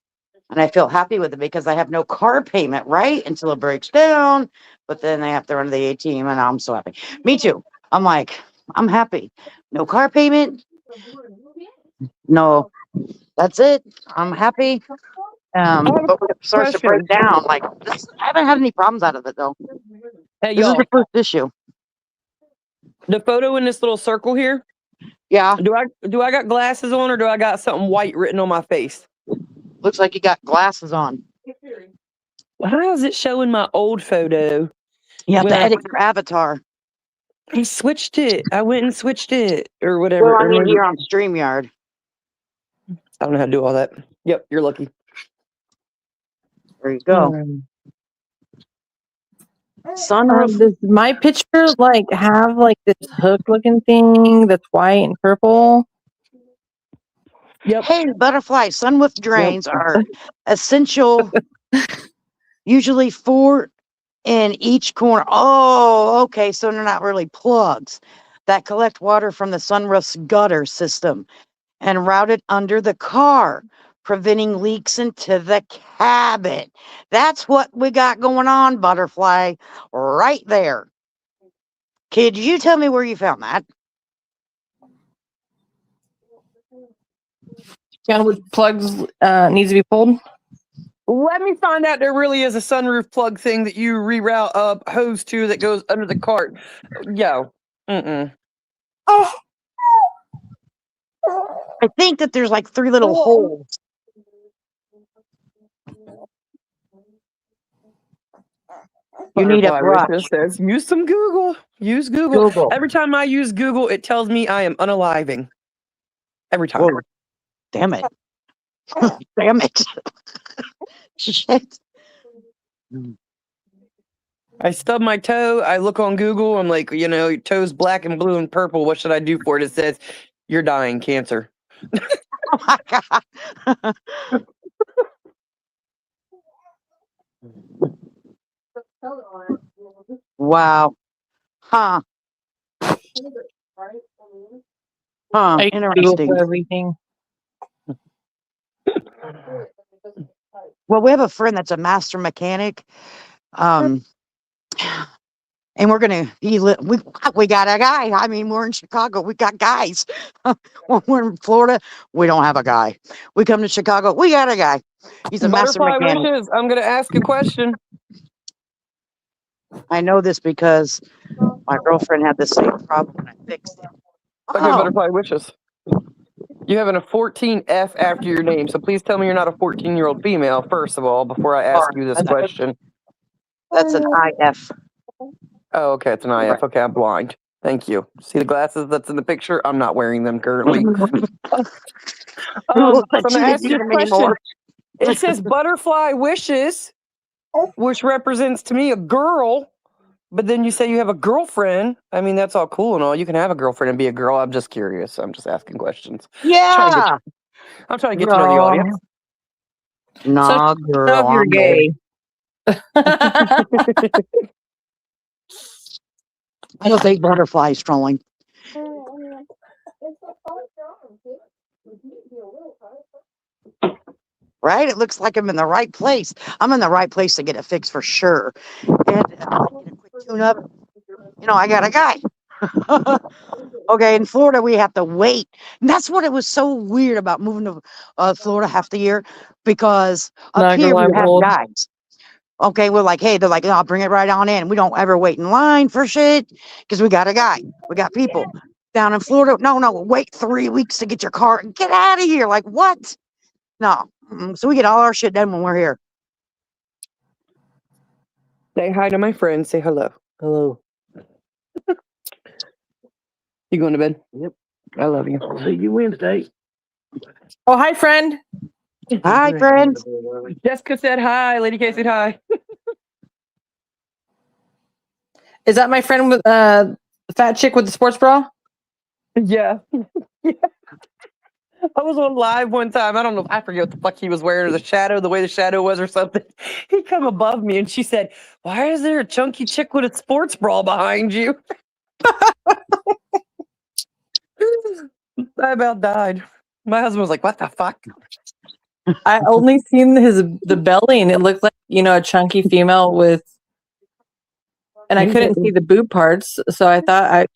and I feel happy with it because I have no car payment, right? Until it breaks down, but then I have to run to the ATM, and I'm so happy. Me too. I'm like, I'm happy. No car payment. No, that's it. I'm happy. But when it starts to break down, like this, I haven't had any problems out of it though. Hey, This is y'all, the first issue. the photo in this little circle here, Yeah, do I got glasses on or do I got something white written on my face? looks like you got glasses on. How is it showing my old photo? You have When to I- edit your avatar. I switched it. I went and switched it or whatever. Well, I Or mean, maybe here on StreamYard. I don't know how to do all that. Yep, you're lucky. There you go. Sunroof. Does my picture like have like this hook looking thing that's white and purple? Yep. Hey, butterfly. Sunroof drains are essential. Usually 4 in each corner. Oh, okay. So they're not really plugs that collect water from the sunroof's gutter system and route it under the car, preventing leaks into the cabin. That's what we got going on, butterfly, right there. Kid, you tell me where you found that? Which plugs needs to be pulled? Let me find out there really is a sunroof plug thing that you reroute a hose to that goes under the cart. Yo. Mm-mm. Oh. I think that there's like 3 little holes. You need a Butterfly brush. Wishes says, use some Google. Use Google. Google. Every time I use Google, it tells me I am unaliving. Every time. Whoa. Damn it. Damn it. Shit. I stub my toe. I look on Google. I'm like, your toe's black and blue and purple. What should I do for it? It says, you're dying, cancer. Oh my God. Wow. Huh. Huh. I Google Interesting. for everything. Well, we have a friend that's a master mechanic. And we're gonna we got a guy. I mean, we're in Chicago, we got guys. When we're in Florida, we don't have a guy. We come to Chicago, we got a guy. He's a master Butterfly mechanic. Wishes, I'm going to ask a question. I know this because my girlfriend had the same problem and I fixed it. Okay, Oh, Butterfly Wishes. You have a 14F after your name, so please tell me you're not a 14-year-old female, first of all, before I ask you this question. that's an IF. Oh, okay, it's an IF. Okay, I'm blind. Thank you. See the glasses that's in the picture? I'm not wearing them currently. So I'm going to ask you a question. It says Butterfly Wishes, which represents to me a girl, but then you say you have a girlfriend. I mean, that's all cool and all. You can have a girlfriend and be a girl. I'm just curious. I'm just asking questions. Yeah. I'm trying to get to know the audience. Nah, girl, You're I'm gay. I don't think butterflies trolling. Right? It looks like I'm in the right place. I'm in the right place to get it fixed for sure. And get a quick tune up. I got a guy. Okay, in Florida, we have to wait. And that's what it was so weird about moving to Florida half the year because up Not here gonna we lie, have old. guys. Okay, we're like, hey, they're like, I'll bring it right on in. We don't ever wait in line for shit because we got a guy. We got people. Down in Florida, no, wait 3 weeks to get your car. Get out of here. Like, what? No. So we get all our shit done when we're here. Say hi to my friend. Say hello. Hello. You going to bed? Yep. I love you. I'll see you Wednesday. Oh, hi, friend. Hi, friends. Jessica said hi. Lady K said hi. Is that my friend with the fat chick with the sports bra? Yeah. I was on live one time. I don't know. I forget what the fuck he was wearing, or the way the shadow was or something. He come above me and she said, why is there a chunky chick with a sports bra behind you? I about died. My husband was like, what the fuck? I only seen the belly and it looked like, a chunky female with, and I couldn't see the boob parts. So I thought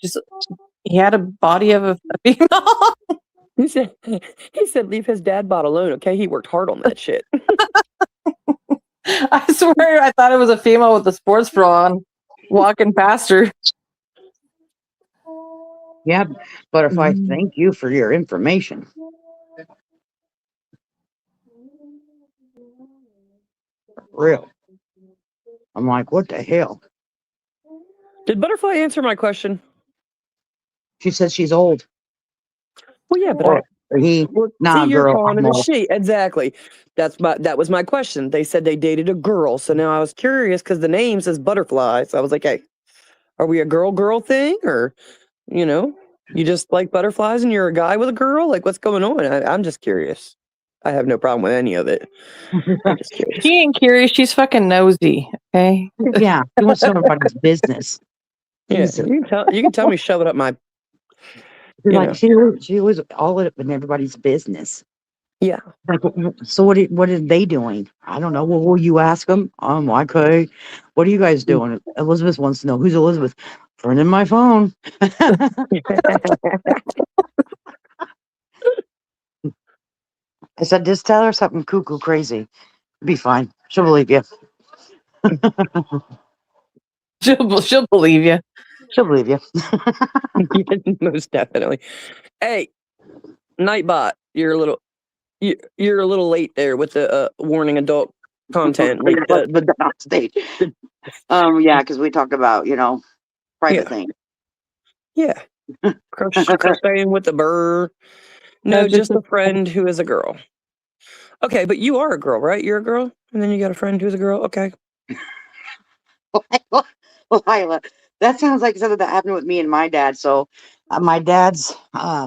he had a body of a female. He said, leave his dad bot alone. Okay. He worked hard on that shit. I swear I thought it was a female with a sports bra on walking past her. Yeah, Butterfly, thank you for your information. Real. I'm like, what the hell? Did Butterfly answer my question? She says she's old. Well, yeah, but Or he. well, Nah, see, you're girl, calling I'm it a old. she. Or he. Well, see, Nah, you're girl, calling I'm it a old. she. Exactly. That was my question. They said they dated a girl, so now I was curious because the name says butterfly. So I was like, hey, are we a girl thing, or you know, you just like butterflies and you're a guy with a girl? Like, what's going on? I'm just curious. I have no problem with any of it. I'm just curious. She ain't curious. She's fucking nosy. Okay. Yeah, he wants to know everybody's business. Yeah, Jesus. you can tell me shove it up my, She's you like know, she was all up in everybody's business. yeah. Like, so what are they doing? I don't know. Well, will you ask them? Okay. What are you guys doing? Elizabeth wants to know who's Elizabeth. Friend in my phone. I said, just tell her something cuckoo crazy. Be fine. She'll believe you. She'll believe you. She'll believe you. Yeah, most definitely. Hey, Nightbot, you're a little late there with the warning adult content. Like But on stage. the Yeah, because we talk about, private yeah, things. yeah. Crocheting with the burr. No, No, just a friend who is a girl. Okay, but you are a girl, right? You're a girl, and then you got a friend who's a girl. Okay. Lila, that sounds like something that happened with me and my dad. So, my dad's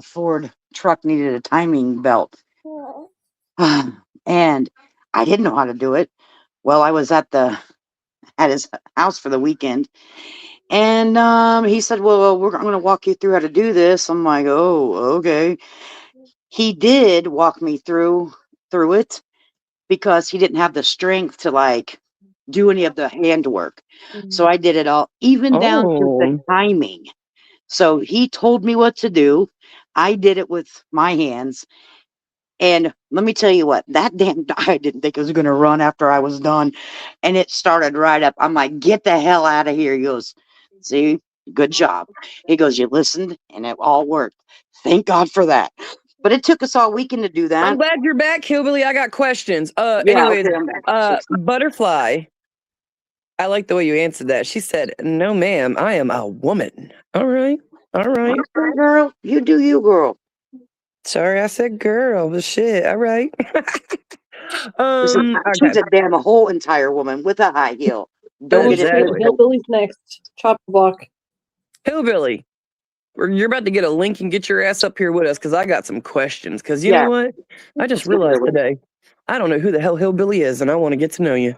Ford truck needed a timing belt, and I didn't know how to do it. Well, I was at his house for the weekend, and he said, "Well, I'm going to walk you through how to do this." I'm like, "Oh, okay." He did walk me through it because he didn't have the strength to like do any of the handwork. So I did it all, even down to the Oh, timing. So he told me what to do. I did it with my hands. And let me tell you what, that damn I didn't think it was going to run after I was done. And it started right up. I'm like, get the hell out of here. He goes, see, good job. He goes, you listened and it all worked. Thank God for that. But it took us all weekend to do I'm that. glad you're back, Hillbilly. I got questions. Yeah, Anyways, okay, I'm back. Butterfly. I like the way you answered that. She said, "No, ma'am, I am a woman." All right, all right. Okay, girl, you do you, girl. Sorry, I said girl, but shit. All right. She's Okay. a damn a whole entire woman with a high heel. Don't get it Exactly. twisted. Hillbilly's next. Chop the block. Hillbilly, you're about to get a link and get your ass up here with us because I got some questions. Because you Yeah, know what? I just let's get realized there. today I don't know who the hell Hillbilly is, and I want to get to know you.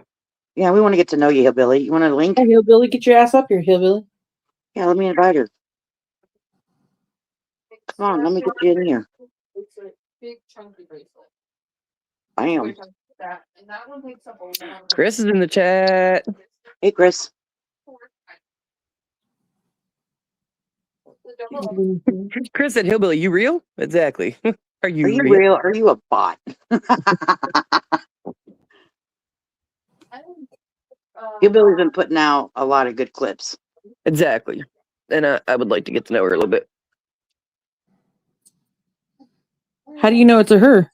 Yeah, we want to get to know you, Hillbilly. You want a link? Hey, Hillbilly, get your ass up here, Hillbilly. Yeah, let me invite her. Come on, let me get you in here. It's a big chunky bracelet. Bam. And that one takes up a lot of Chris is in the chat. Hey, Chris. Chris said, "Hillbilly, you real? Exactly. Are Are you you real? real? Are you a bot? Hillbilly's been putting out a lot of good clips. Exactly." And I would like to get to know her a little bit. How do you know it's a her?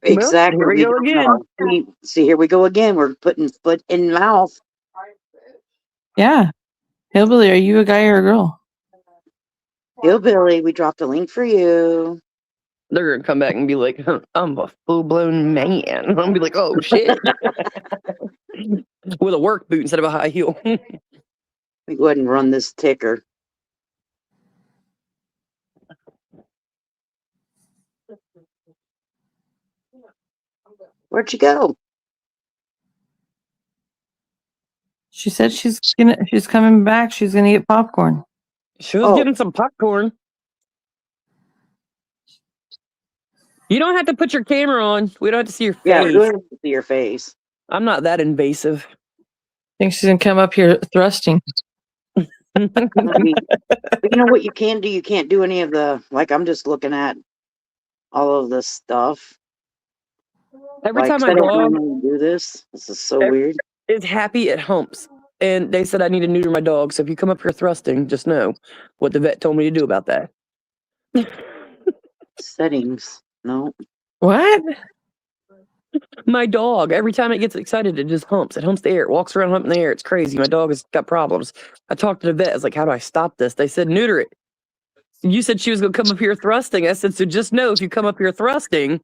Exactly. Here we We go don't again. know. See, here we go again. We're putting foot in mouth. Yeah. Hillbilly, are you a guy or a girl? Hillbilly, we dropped a link for you. They're gonna come back and be like, huh, "I'm a full blown man." I'm be like, "Oh shit," with a work boot instead of a high heel. We go ahead and run this ticker. Where'd you go? She said she's coming back. She's gonna get popcorn. She was getting some popcorn. You don't have to put your camera on. We don't have to see your face. Yeah, go ahead and see your face. I'm not that invasive. I think she's gonna come up here thrusting. I mean, but you know what you can do? You can't do any of the, like, I'm just looking at all of this stuff. Every Like, time I my don't dog normally do this. This is so weird. is happy, it humps. And they said I need to neuter my dog. So if you come up here thrusting, just know what the vet told me to do about that. Settings. No. What? My dog, every time it gets excited, it just humps. It humps the air. It walks around humping the air. It's crazy. My dog has got problems. I talked to the vet. I was like, how do I stop this? They said neuter it. You said she was going to come up here thrusting. I said, so just know if you come up here thrusting,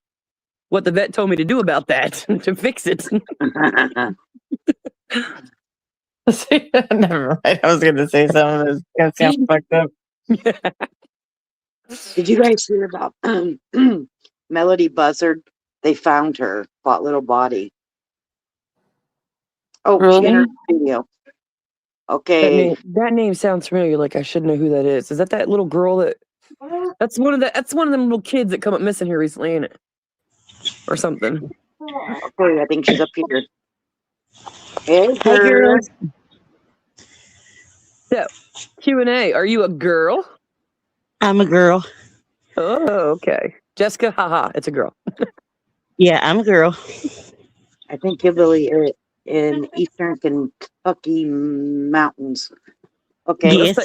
what the vet told me to do about that to fix it. Never mind. I was going to say something that's going to sound fucked up. Did you guys hear about Melody Buzzard? They found her little body. Oh, she Really? entered the video. Okay. That name sounds familiar. Like I should know who that is. Is that little girl that? That's one of them little kids that come up missing here recently, ain't it? Or something. Okay, I think she's up here. Hey, Hey, girls. So, Q&A. Are you a girl? I'm a girl. Oh, okay. Jessica, haha, it's a girl. Yeah, I'm a girl. I think Hillbilly in eastern Kentucky mountains. Okay. Yes.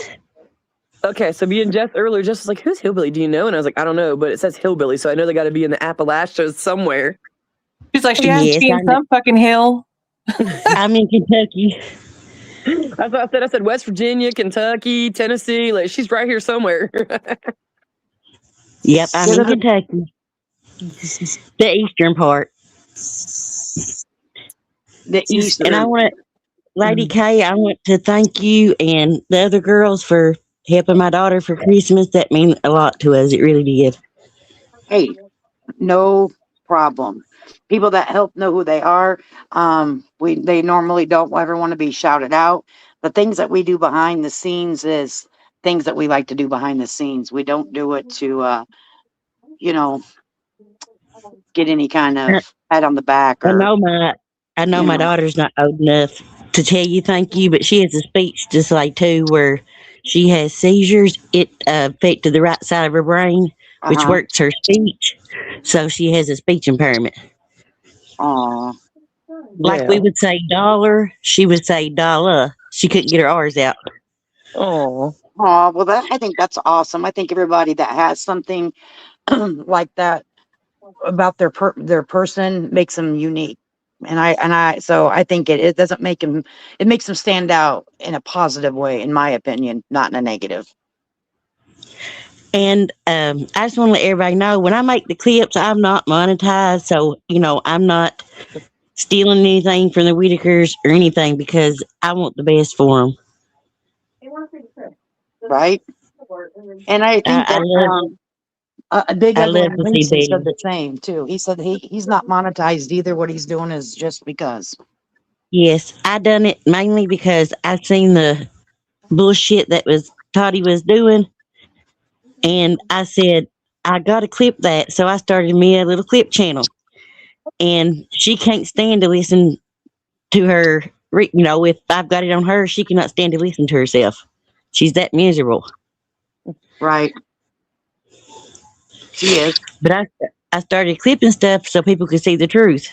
Okay, so me and Jess earlier, Jess was like, who's Hillbilly? Do you know? And I was like, I don't know, but it says Hillbilly, so I know they got to be in the Appalachians somewhere. She's like, she has to be in some fucking hill. I'm in Kentucky. That's what I said West Virginia, Kentucky, Tennessee. Like, she's right here somewhere. Yep, I'm in Kentucky. The eastern part. The eastern. And I want to, Lady K, I want to thank you and the other girls for helping my daughter for Christmas. That means a lot to us. It really did. Hey, no problem. People that help know who they are. They normally don't ever want to be shouted out. The things that we do behind the scenes is things that we like to do behind the scenes. We don't do it to, get any kind of pat on the back. Or, I know my daughter's not old enough to tell you thank you, but she has a speech to say too, where she has seizures. It affected the right side of her brain, which works her speech. So she has a speech impairment. Aw. Like we would say dollar, she would say dollar. She couldn't get her R's out. Oh, well, I think that's awesome. I think everybody that has something like that about their person makes them unique. So I think it doesn't make them, it makes them stand out in a positive way, in my opinion, not in a negative. And I just want to let everybody know, when I make the clips, I'm not monetized. So, I'm not stealing anything from the Whitakers or anything, because I want the best for them. Right? And I think a big Ugly Mason said the same too. He said he's not monetized either. What he's doing is just because. Yes, I done it mainly because I seen the bullshit that Toddy was doing, and I said I gotta clip that. So I started me a little clip channel, and she can't stand to listen to her. If I've got it on her, she cannot stand to listen to herself. She's that miserable. Right. She is. But I started clipping stuff so people could see the truth.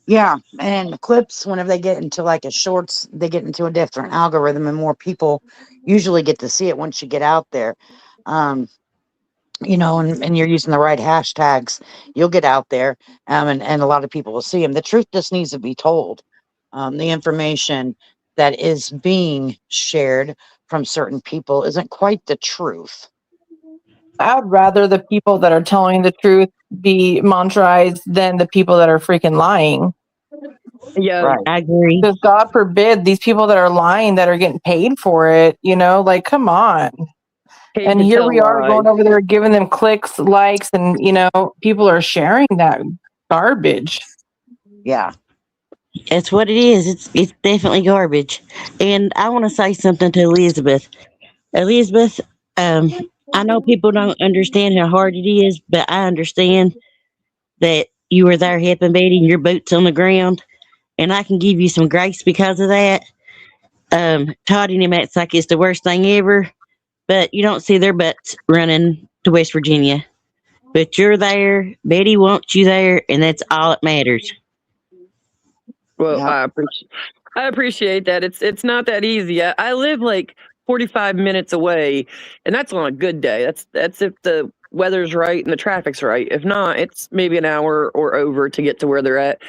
Yeah, and the clips, whenever they get into like a shorts, they get into a different algorithm, and more people usually get to see it once you get out there. And you're using the right hashtags, you'll get out there, and a lot of people will see them. The truth just needs to be told. The information that is being shared from certain people isn't quite the truth. I would rather the people that are telling the truth be monetized than the people that are freaking lying. Yeah, right. I agree. Because God forbid these people that are lying that are getting paid for it, like, come on. And here we are going over there giving them clicks, likes, and people are sharing that garbage. Yeah. That's what it is. It's definitely garbage. And I want to say something to Elizabeth. Elizabeth, I know people don't understand how hard it is, but I understand that you were there helping Betty and your boots on the ground, and I can give you some grace because of that. Todd and him acts like it's the worst thing ever, but you don't see their butts running to West Virginia. But you're there. Betty wants you there, and that's all that matters. Well, yeah. I appreciate that. It's not that easy. I live like 45 minutes away, and that's on a good day. That's if the weather's right and the traffic's right. If not, it's maybe an hour or over to get to where they're at.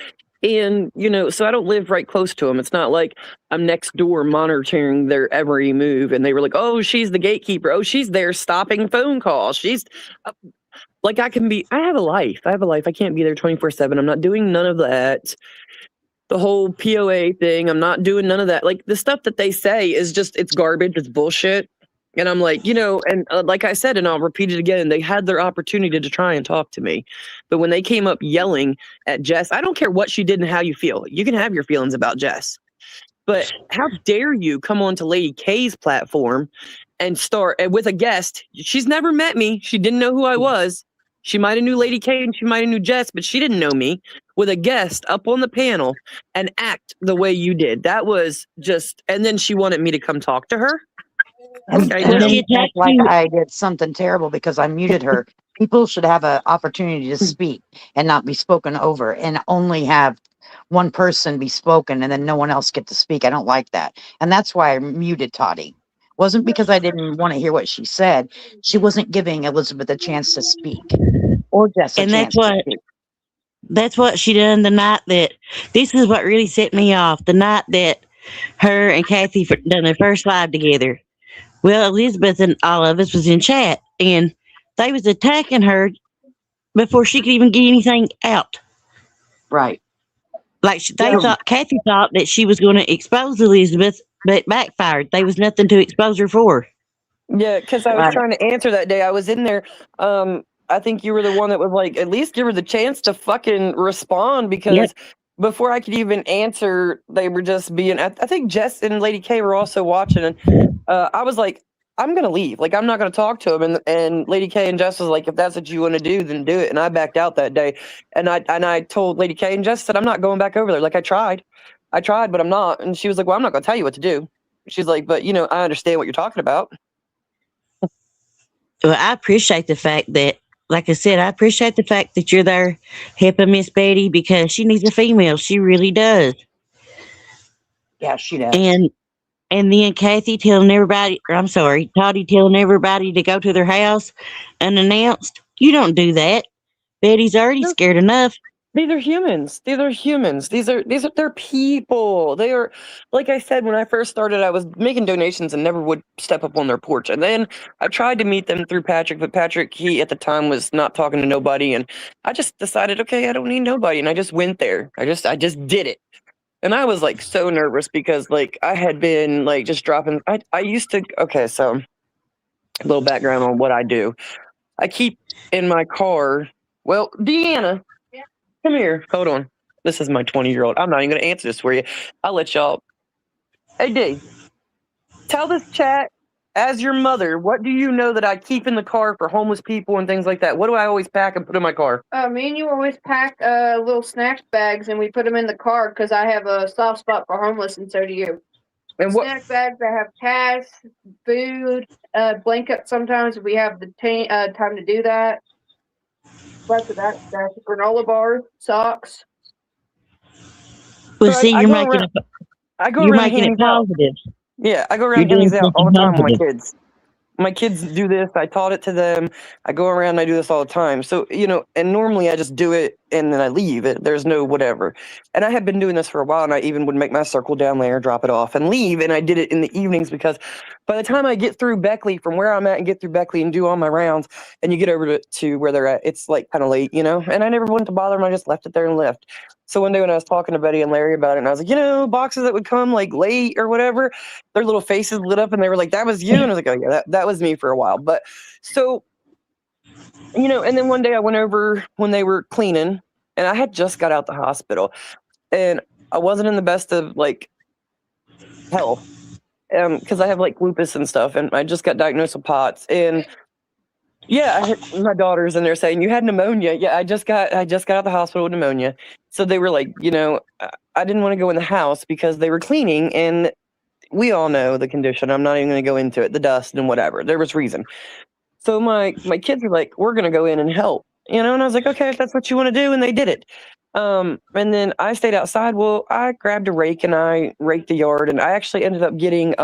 And, so I don't live right close to them. It's not like I'm next door monitoring their every move. And they were like, oh, she's the gatekeeper. Oh, she's there stopping phone calls. She's like, I have a life. I have a life. I can't be there 24/7. I'm not doing none of that. The whole POA thing, I'm not doing none of that. Like, the stuff that they say is just, it's garbage. It's bullshit. And I'm like, and like I said, and I'll repeat it again, they had their opportunity to try and talk to me. But when they came up yelling at Jess, I don't care what she did and how you feel. You can have your feelings about Jess. But how dare you come onto Lady K's platform and start with a guest? She's never met me. She didn't know who I was. She might have knew Lady K and she might have knew Jess, but she didn't know me. With a guest up on the panel and act the way you did. That was just, and then she wanted me to come talk to her. And I Well, know. she act attacked like you. I did something terrible because I muted her. People should have an opportunity to speak and not be spoken over, and only have one person be spoken and then no one else get to speak. I don't like that. And that's why I muted Toddy. Wasn't because I didn't want to hear what she said. She wasn't giving Elizabeth a chance to speak, or Jess a And chance to speak. that's what she done the night that, this is what really set me off. The night that her and Kathy done their first live together. Well, Elizabeth and all of us was in chat, and they was attacking her before she could even get anything out. Right. Like they Yeah. thought, Kathy thought that she was going to expose Elizabeth, but it backfired. There was nothing to expose her for. Yeah, because I was Right. trying to answer that day. I was in there. I think you were the one that was like, at least give her the chance to fucking respond, Yep. because before I could even answer, they were just being. I think Jess and Lady K were also watching, and I was like, I'm gonna leave. Like, I'm not gonna talk to him. And Lady K and Jess was like, if that's what you want to do, then do it. And I backed out that day. And I told Lady K, and Jess said, I'm not going back over there. Like, I tried, but I'm not. And she was like, well, I'm not gonna tell you what to do. She's like, but I understand what you're talking about. Well, I appreciate the fact that, like I said, I appreciate the fact that you're there helping Miss Betty because she needs a female. She really does. Yeah, she does. And then Kathy telling everybody, or I'm sorry, Toddy telling everybody to go to their house unannounced. You don't do that. Betty's already scared enough. These are humans. These are humans. They're people. They are, like I said, when I first started, I was making donations and never would step up on their porch. And then I tried to meet them through Patrick, but Patrick, he at the time was not talking to nobody. And I just decided, okay, I don't need nobody. And I just went there. I just did it. And I was like so nervous because like I had been like just dropping. I used to, okay, so a little background on what I do. I keep in my car. Well, Deanna, come here. Hold on. This is my 20-year-old. I'm not even going to answer this for you. I'll let y'all. Hey, D, tell this chat, as your mother, what do you know that I keep in the car for homeless people and things like that? What do I always pack and put in my car? Me and you always pack little snack bags, and we put them in the car because I have a soft spot for homeless, and so do you. And what? Snack bags that have cash, food, blankets sometimes if we have the time to do that. Lots of that stuff. Granola bars, socks. Well, So see, I you're go making around. I go you're around making it handing out. positive. Yeah, I go You're around handing doing these out all something the time with my positive. kids. My kids do this. I taught it to them. I go around and I do this all the time. So, and normally I just do it and then I leave it. There's no whatever. And I had been doing this for a while, and I even would make my circle down there, drop it off and leave. And I did it in the evenings because by the time I get through Beckley from where I'm at and get through Beckley and do all my rounds and you get over to where they're at, it's like kind of late, and I never wanted to bother them. I just left it there and left. So one day when I was talking to Betty and Larry about it, and I was like, boxes that would come like late or whatever, their little faces lit up and they were like, that was you? And I was like, oh yeah, that was me for a while. But so, and then one day I went over when they were cleaning and I had just got out the hospital and I wasn't in the best of like health because I have like lupus and stuff, and I just got diagnosed with POTS. And yeah, my daughter's in there saying you had pneumonia. Yeah, I just got out of the hospital with pneumonia. So they were like, I didn't want to go in the house because they were cleaning, and we all know the condition. I'm not even going to go into it, the dust and whatever. There was reason. So my kids were like, we're going to go in and help, and I was like, okay, if that's what you want to do, and they did it. And then I stayed outside. Well, I grabbed a rake and I raked the yard, and I actually ended up getting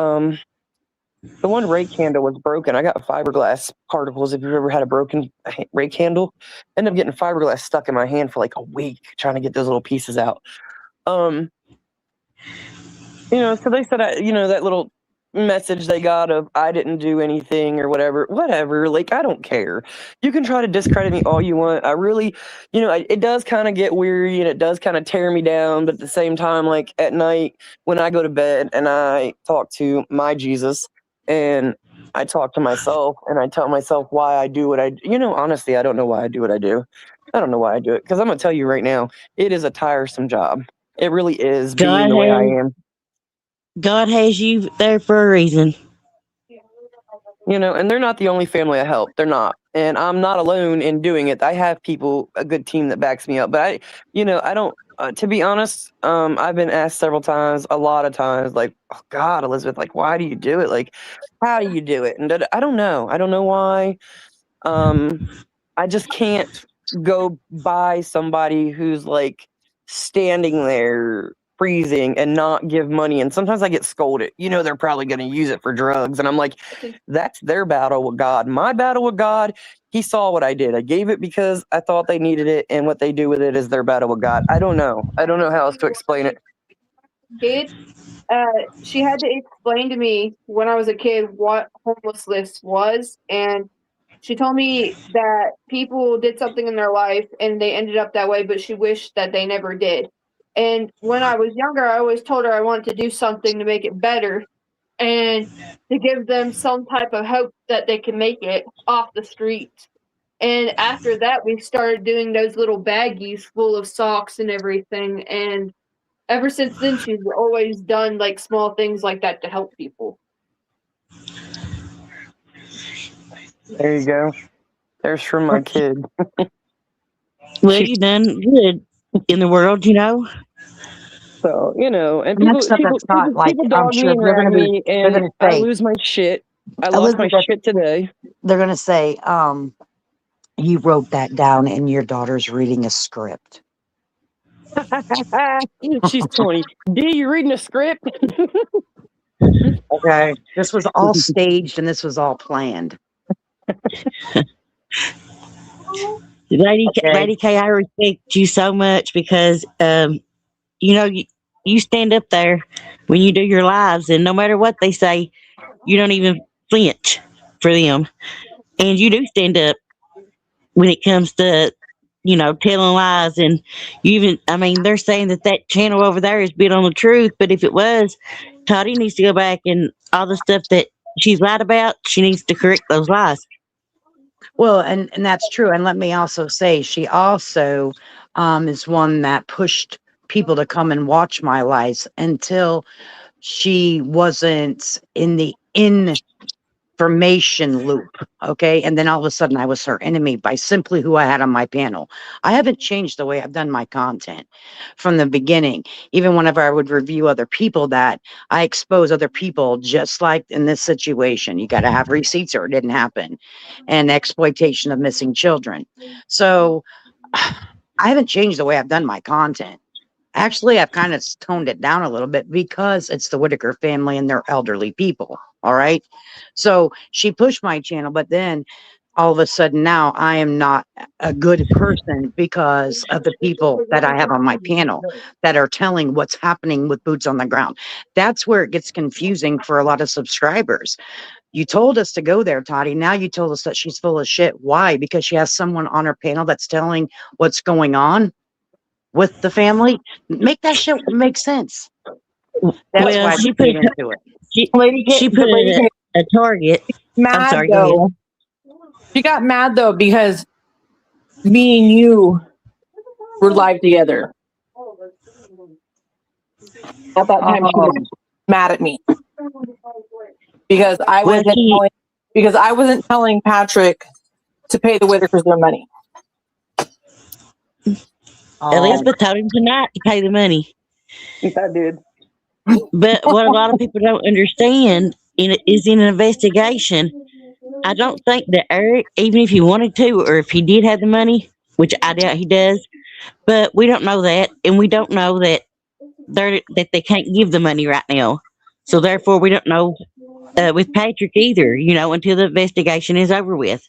the one rake handle was broken. I got fiberglass particles. If you've ever had a broken rake handle, ended up getting fiberglass stuck in my hand for like a week trying to get those little pieces out. So they said, that little message they got of I didn't do anything or whatever. Like, I don't care. You can try to discredit me all you want. I really, it does kind of get weary and it does kind of tear me down. But at the same time, like at night when I go to bed and I talk to my Jesus and I talk to myself and I tell myself why I do what I do. Honestly, I don't know why I do what I do. I don't know why I do it because I'm going to tell you right now, it is a tiresome job. It really is being God the way I has am. God has you there for a reason. And they're not the only family I help. They're not. And I'm not alone in doing it. I have a good team that backs me up. But I don't, to be honest, I've been asked several times, a lot of times, like, oh God, Elizabeth, like, why do you do it? Like, how do you do it? And I don't know. I don't know why. I just can't go by somebody who's like standing there freezing and not give money. And sometimes I get scolded. They're probably going to use it for drugs. And I'm like, that's their battle with God. My battle with God, He saw what I did. I gave it because I thought they needed it. And what they do with it is their battle with God. I don't know. I don't know how else to explain it. Kid, she had to explain to me when I was a kid what homelessness was, and she told me that people did something in their life and they ended up that way, but she wished that they never did. And when I was younger, I always told her I wanted to do something to make it better and to give them some type of hope that they can make it off the streets. And after that, we started doing those little baggies full of socks and everything. And ever since then, she's always done like small things like that to help people. There you go. There's from my kid. Well, you done good in the world, So, and Next up, that's not like people I'm dog me sure and they're rag gonna be. me, They're and gonna I say, lose my shit. I lost my Elizabeth. shit today. They're gonna say, you wrote that down, and your daughter's reading a script. She's 20. D, you reading a script? Okay, this was all staged, and this was all planned. Okay. Lady K, I respect you so much because, you stand up there when you do your lives, and no matter what they say, you don't even flinch for them. And you do stand up when it comes to, telling lies. And they're saying that channel over there is bit on the truth, but if it was, Toddy needs to go back and all the stuff that she's lied about, she needs to correct those lies. Well, and that's true. And let me also say, she also is one that pushed people to come and watch my lives until she wasn't in the information loop. Okay. And then all of a sudden I was her enemy by simply who I had on my panel. I haven't changed the way I've done my content from the beginning. Even whenever I would review other people, that I expose other people, just like in this situation. You got to have receipts or it didn't happen. And exploitation of missing children. So I haven't changed the way I've done my content. Actually, I've kind of toned it down a little bit because it's the Whitaker family and they're elderly people. All right. So she pushed my channel, but then all of a sudden now I am not a good person because of the people that I have on my panel that are telling what's happening with boots on the ground. That's where it gets confusing for a lot of subscribers. You told us to go there, Toddy. Now you told us that she's full of shit. Why? Because she has someone on her panel that's telling what's going on with the family. Make that shit make sense. That's Well, why I she put put into it. she put it at a target. I'm Mad sorry, go ahead. though. She got mad though because me and you were live together. At that time, she was mad at me because I Well, wasn't telling Patrick to pay the Whitakers their money. Elizabeth told him tonight to pay the money. I did. But what a lot of people don't understand is in an investigation, I don't think that Eric, even if he wanted to, or if he did have the money, which I doubt he does, but we don't know that, and we don't know that they can't give the money right now. So therefore, we don't know with Patrick either, until the investigation is over with.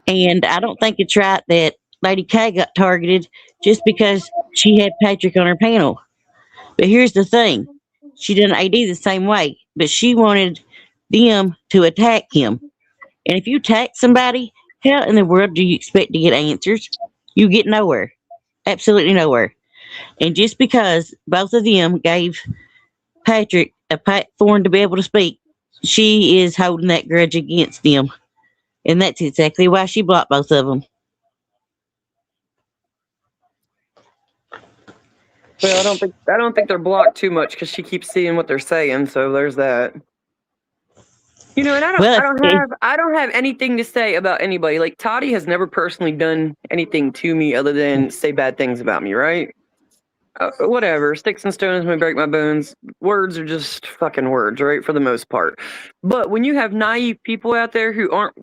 And I don't think it's right that Lady K got targeted just because she had Patrick on her panel. But here's the thing, she done AD the same way, but she wanted them to attack him. And if you attack somebody, how in the world do you expect to get answers? You get nowhere. Absolutely nowhere. And just because both of them gave Patrick a platform to be able to speak, she is holding that grudge against them. And that's exactly why she blocked both of them. Well, I don't think they're blocked too much because she keeps seeing what they're saying. So there's that. You know, and Well, I don't have anything to say about anybody. Like Toddy has never personally done anything to me other than say bad things about me, right? Whatever, sticks and stones may break my bones. Words are just fucking words, right? For the most part. But when you have naive people out there who aren't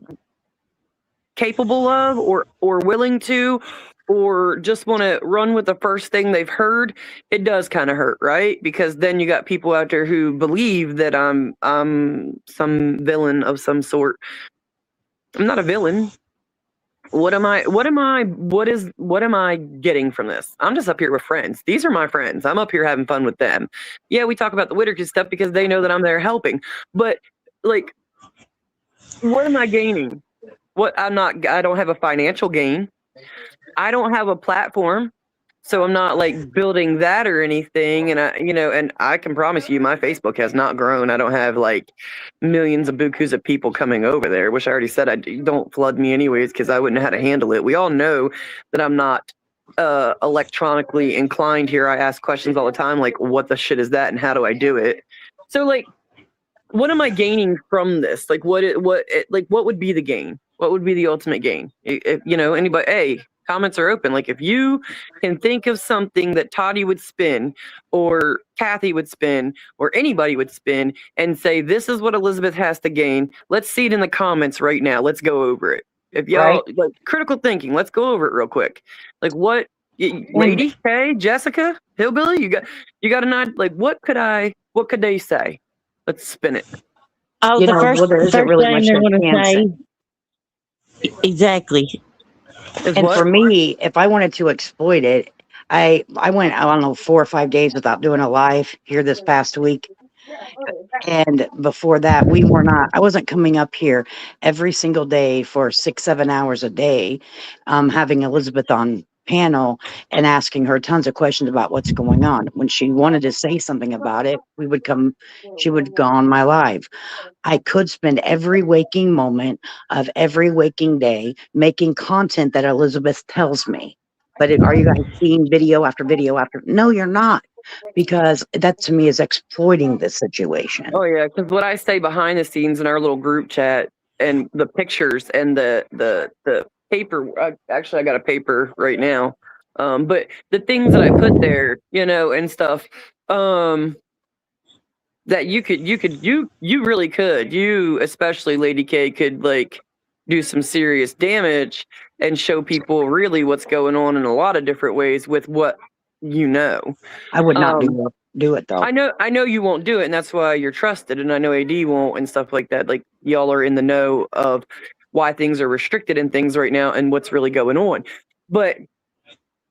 capable of or willing to or just want to run with the first thing they've heard, it does kind of hurt, right? Because then you got people out there who believe that I'm some villain of some sort. I'm not a villain. What am I getting from this? I'm just up here with friends. These are my friends. I'm up here having fun with them. Yeah, we talk about the Whitaker stuff because they know that I'm there helping. But like, what am I gaining? I don't have a financial gain. I don't have a platform, so I'm not like building that or anything. And I can promise you, my Facebook has not grown. I don't have like millions of bukus of people coming over there, which I already said don't flood me anyways because I wouldn't know how to handle it. We all know that I'm not electronically inclined here. I ask questions all the time, like, what the shit is that, and how do I do it? So like, what am I gaining from this? Like, what would be the gain? What would be the ultimate gain? If anybody, hey, comments are open. Like, if you can think of something that Toddy would spin or Kathy would spin or anybody would spin and say, this is what Elizabeth has to gain, let's see it in the comments right now. Let's go over it. If y'all like critical thinking, let's go over it real quick. Like, what, lady, hey, Jessica, Hillbilly, you got a nod? Like, what could they say? Let's spin it. Oh, the first thing they're going to say, exactly. And for me, if I wanted to exploit it, I went, I don't know, 4 or 5 days without doing a live here this past week. And before that, I wasn't coming up here every single day for 6, 7 hours a day, having Elizabeth on panel and asking her tons of questions about what's going on. When she wanted to say something about it, she would go on my live. I could spend every waking moment of every waking day making content that Elizabeth tells me. But are you guys seeing video after video after? No, you're not. Because that to me is exploiting the situation. Oh yeah, because what I say behind the scenes in our little group chat and the pictures and the paper. Actually, I got a paper right now. But the things that I put there, and stuff. That you really could. You, especially Lady K, could like do some serious damage and show people really what's going on in a lot of different ways with what I would not do it though. I know you won't do it, and that's why you're trusted, and I know AD won't and stuff like that. Like, y'all are in the know of why things are restricted and things right now and what's really going on. But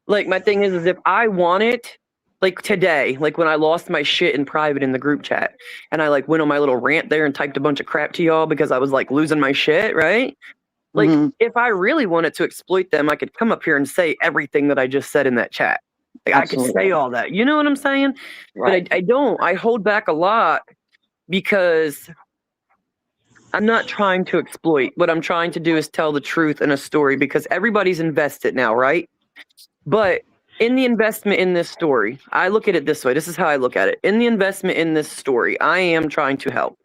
like, my thing is if I want it, like today, like when I lost my shit in private in the group chat and I like went on my little rant there and typed a bunch of crap to y'all because I was like losing my shit, right? Like, if I really wanted to exploit them, I could come up here and say everything that I just said in that chat. Like, absolutely. I could say all that. You know what I'm saying? Right. But I don't. I hold back a lot because I'm not trying to exploit. What I'm trying to do is tell the truth in a story because everybody's invested now, right? But in the investment in this story, I look at it this way. This is how I look at it. In the investment in this story, I am trying to help.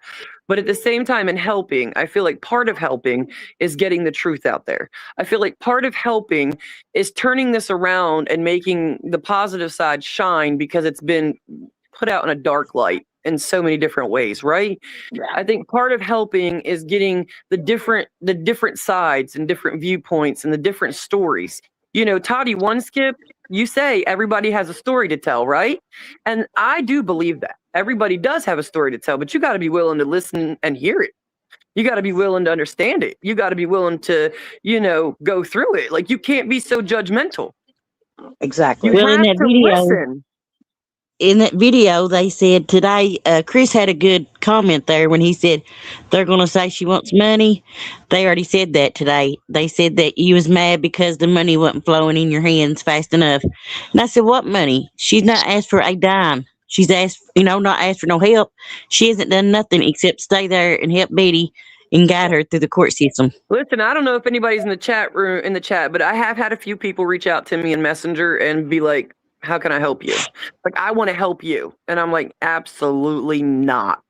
But at the same time, in helping, I feel like part of helping is getting the truth out there. I feel like part of helping is turning this around and making the positive side shine because it's been put out in a dark light in so many different ways, right? Yeah. I think part of helping is getting the different sides and different viewpoints and the different stories. Toddy One Skip, you say everybody has a story to tell, right? And I do believe that. Everybody does have a story to tell, but you got to be willing to listen and hear it. You got to be willing to understand it. You got to be willing to, go through it. Like, you can't be so judgmental. Exactly. You Well, have to listen. in that video, they said today, Chris had a good comment there when he said they're going to say she wants money. They already said that today. They said that you was mad because the money wasn't flowing in your hands fast enough. And I said, what money? She's not asked for a dime. She's asked, not asked for no help. She hasn't done nothing except stay there and help Betty and guide her through the court system. Listen, I don't know if anybody's in the chat, but I have had a few people reach out to me in Messenger and be like, how can I help you? Like, I want to help you. And I'm like, absolutely not.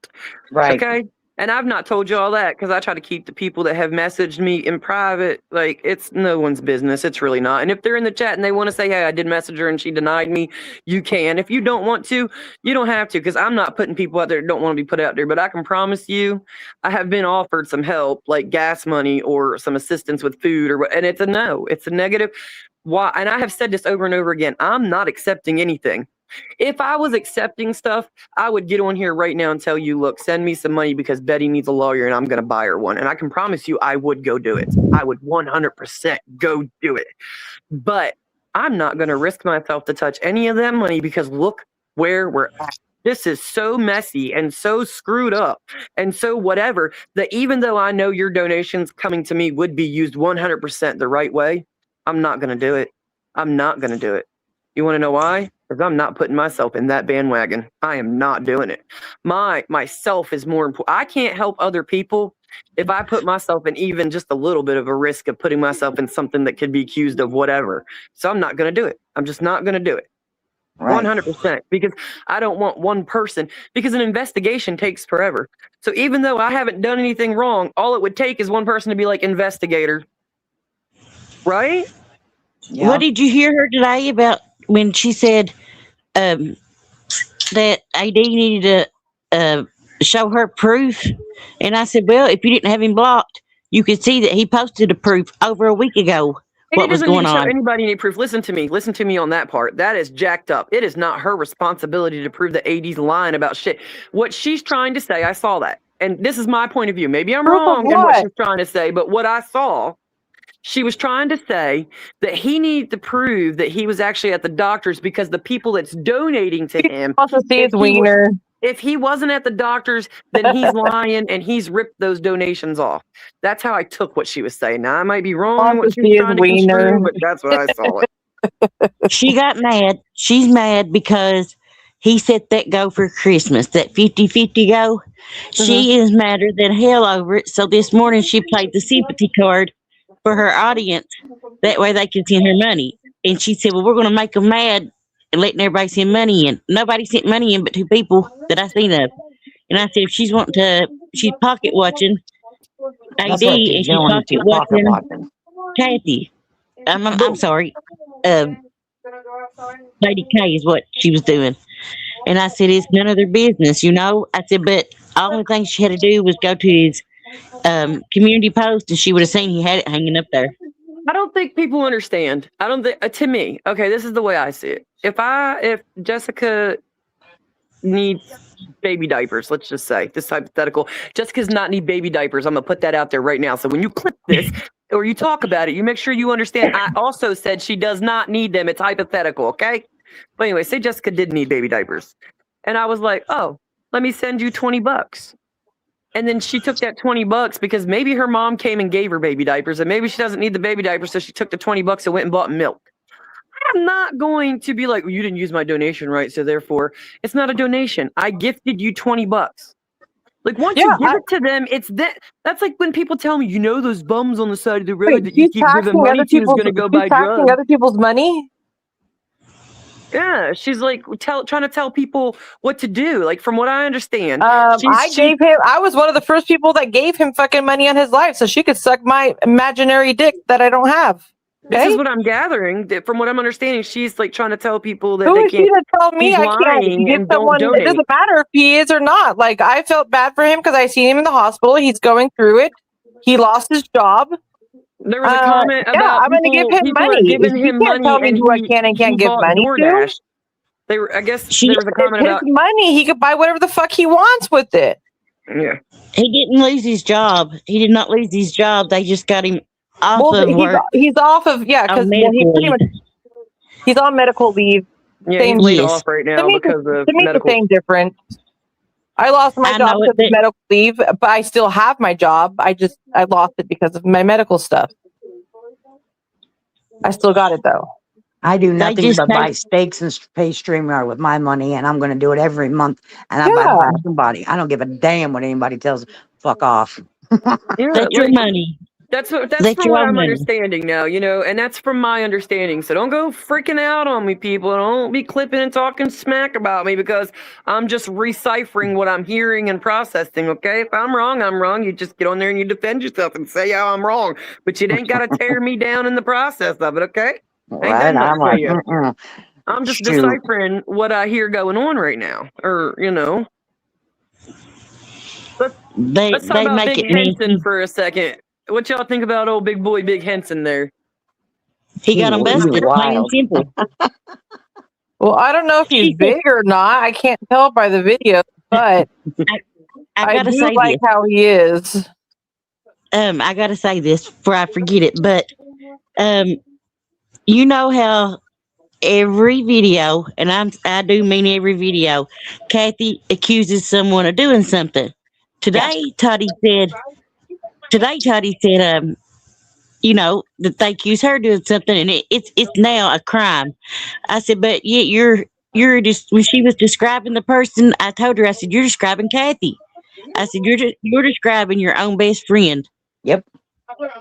Right. Okay. And I've not told you all that because I try to keep the people that have messaged me in private, like, it's no one's business. It's really not. And if they're in the chat and they want to say, hey, I did message her and she denied me, you can. If you don't want to, you don't have to, because I'm not putting people out there that don't want to be put out there. But I can promise you, I have been offered some help, like gas money or some assistance with food, and it's a no. It's a negative. Why? And I have said this over and over again. I'm not accepting anything. If I was accepting stuff, I would get on here right now and tell you, look, send me some money because Betty needs a lawyer and I'm going to buy her one. And I can promise you I would go do it. I would 100% go do it. But I'm not going to risk myself to touch any of that money because look where we're at. This is so messy and so screwed up and so whatever that even though I know your donations coming to me would be used 100% the right way, I'm not going to do it. I'm not going to do it. You want to know why? Because I'm not putting myself in that bandwagon. I am not doing it. Myself is more important. I can't help other people if I put myself in even just a little bit of a risk of putting myself in something that could be accused of whatever. So I'm not going to do it. I'm just not going to do it. Right. 100%. Because I don't want one person, because an investigation takes forever. So even though I haven't done anything wrong, all it would take is one person to be like, investigator. Right? Yeah. What did you hear her today about when she said that AD needed to show her proof? And I said, well, if you didn't have him blocked, you could see that he posted a proof over a week ago. What was going on? Anybody need proof? Listen to me on that part. That is jacked up. It is not her responsibility to prove that AD's lying about shit. What she's trying to say, I saw that. And this is my point of view. Maybe I'm wrong in what she's trying to say, but what I saw, she was trying to say that he needed to prove that he was actually at the doctor's because the people that's donating to him. Also see his wiener. If he wasn't at the doctor's, then he's lying and he's ripped those donations off. That's how I took what she was saying. Now I might be wrong what she's trying to construe, but that's what I saw it. She got mad. She's mad because he set that go for Christmas, that 50-50 go. She is madder than hell over it. So this morning she played the sympathy card for her audience. That way they can send her money. And she said, well, we're going to make them mad and letting everybody send money in. Nobody sent money in but two people that I seen of. And I said, if she's she's pocket watching AD and she's pocket watching Kathy. I'm sorry. Lady K is what she was doing. And I said, it's none of their business, I said, but the only thing she had to do was go to his community post and she would have seen he had it hanging up there. I don't think people understand. I don't think, to me, okay, this is the way I see it. If Jessica needs baby diapers, let's just say, this hypothetical, Jessica's not need baby diapers. I'm going to put that out there right now. So when you clip this or you talk about it, you make sure you understand. I also said she does not need them. It's hypothetical, okay? But anyway, say Jessica did need baby diapers. And I was like, oh, let me send you $20. And then she took that $20 because maybe her mom came and gave her baby diapers and maybe she doesn't need the baby diapers. So she took the $20 and went and bought milk. I'm not going to be like, well, you didn't use my donation, right? So therefore it's not a donation. I gifted you $20. Like once you give it to them, it's that's like when people tell me, those bums on the side of the road that you keep giving money to is going to go buy drugs. Other people's money? Yeah, she's like trying to tell people what to do. Like from what I understand, I was one of the first people that gave him fucking money on his life, so she could suck my imaginary dick that I don't have. Okay? This is what I'm gathering. From what I'm understanding, she's like trying to tell people that Who they is can't. She to tell me I can't give someone? It doesn't matter if he is or not. Like I felt bad for him because I seen him in the hospital. He's going through it. He lost his job. There was a comment about I'm going to give him money. Giving him money tell me who I can and can't give money to. There was a comment about his money. He could buy whatever the fuck he wants with it. Yeah, he didn't lose his job. He did not lose his job. They just got him off of work. He's off of because he pretty much. He's on medical leave. Yeah, Same. he's laid Yes. off right To now me, because of to me, the medical. same difference. I lost my I job know it, because of but medical leave, but I still have my job. I lost it because of my medical stuff. I still got it though. I do they nothing just but take buy steaks and pay StreamYard with my money, and I'm going to do it every month. And I buy Yeah. Bath and Body. I don't give a damn what anybody tells me. Fuck off. Yeah, that's your like money. that's That's from your what own I'm money. understanding now, and that's from my understanding. So don't go freaking out on me, people. Don't be clipping and talking smack about me because I'm just deciphering what I'm hearing and processing. Okay, if I'm wrong, I'm wrong. You just get on there and you defend yourself and say, "Yeah, I'm wrong," but you ain't got to tear me down in the process of it. Okay, ain't Right? done I'm nothing to like, you. I'm just shoot. deciphering what I hear going on right now, or let's let's talk They about make Big it Henson nasty. for a second. What y'all think about old big boy Big Henson there? He He, got them he busted, plain and wild. simple. Well, I don't know if he's She said, big or not. I can't tell by the video, but I, I I gotta do say like this. how he is. I gotta say this before I forget it. But um, you know how every video, and I do mean every video, Kathy accuses someone of doing something. Yeah. Today, Toddy said, that they accuse her of doing something, and it's now a crime. I said, but yet you're just when she was describing the person, I told her, I said, you're describing Kathy. I said, you're describing your own best friend, Yep.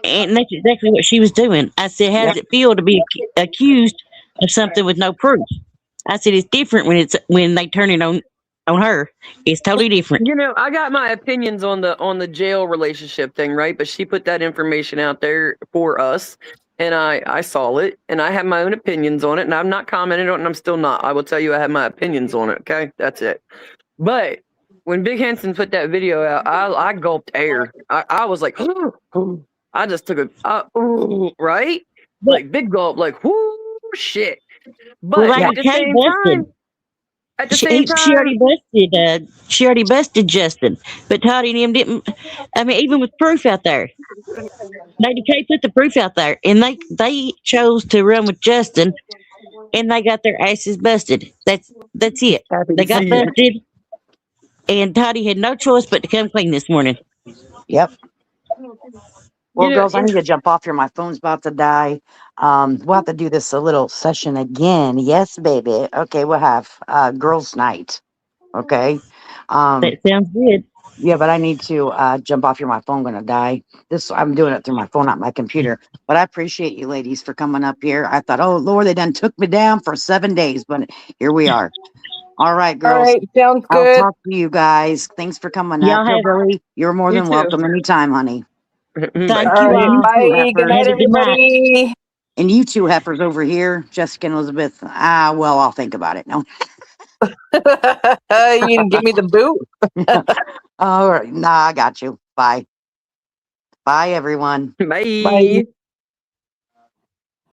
and that's exactly what she was doing. I said, how does Yep. it feel to be accused of something with no proof? I said, it's different when they turn it on her. It's totally different. I got my opinions on the jail relationship thing, right? But she put that information out there for us, and I saw it, and I have my own opinions on it, and I'm not commenting on it, and I'm still not. I will tell you, I have my opinions on it. Okay, that's it. But when Big Henson put that video out, I gulped air. I was like, I just took right, But like big gulp, like whoo shit. well, But like Yeah. a Kate busted. at the same She time, already busted. She already busted Justin, but Toddy and him didn't. I mean, even with proof out there, Lady K put the proof out there, and they chose to run with Justin, and they got their asses busted. That's it. happy to They got see you. busted, and Toddy had no choice but to come clean this morning. Yep. You Well, know, girls, I need to jump off here. My phone's about to die. We'll have to do this a little session again. Yes, baby. Okay, we'll have girls' night. Okay. Um, That sounds good. yeah, but I need to jump off here. My phone gonna die. I'm doing it through my phone, not my computer. But I appreciate you ladies for coming up here. I thought, oh Lord, they done took me down for 7 days, but here we are. All right, All girls. right, sounds I'll good. talk to you guys. Thanks for coming up. Y'all have Hillbilly, you're more you than too. welcome anytime, honey. Bye. thank All you right, You all. two bye. Good heifers. night, Have a good night. everybody. And you two heifers over here, Jessica and Elizabeth. Well, I'll think about it. No. You didn't give me the boot. All right. Nah, I got you. Bye. Bye, everyone. Bye. Bye.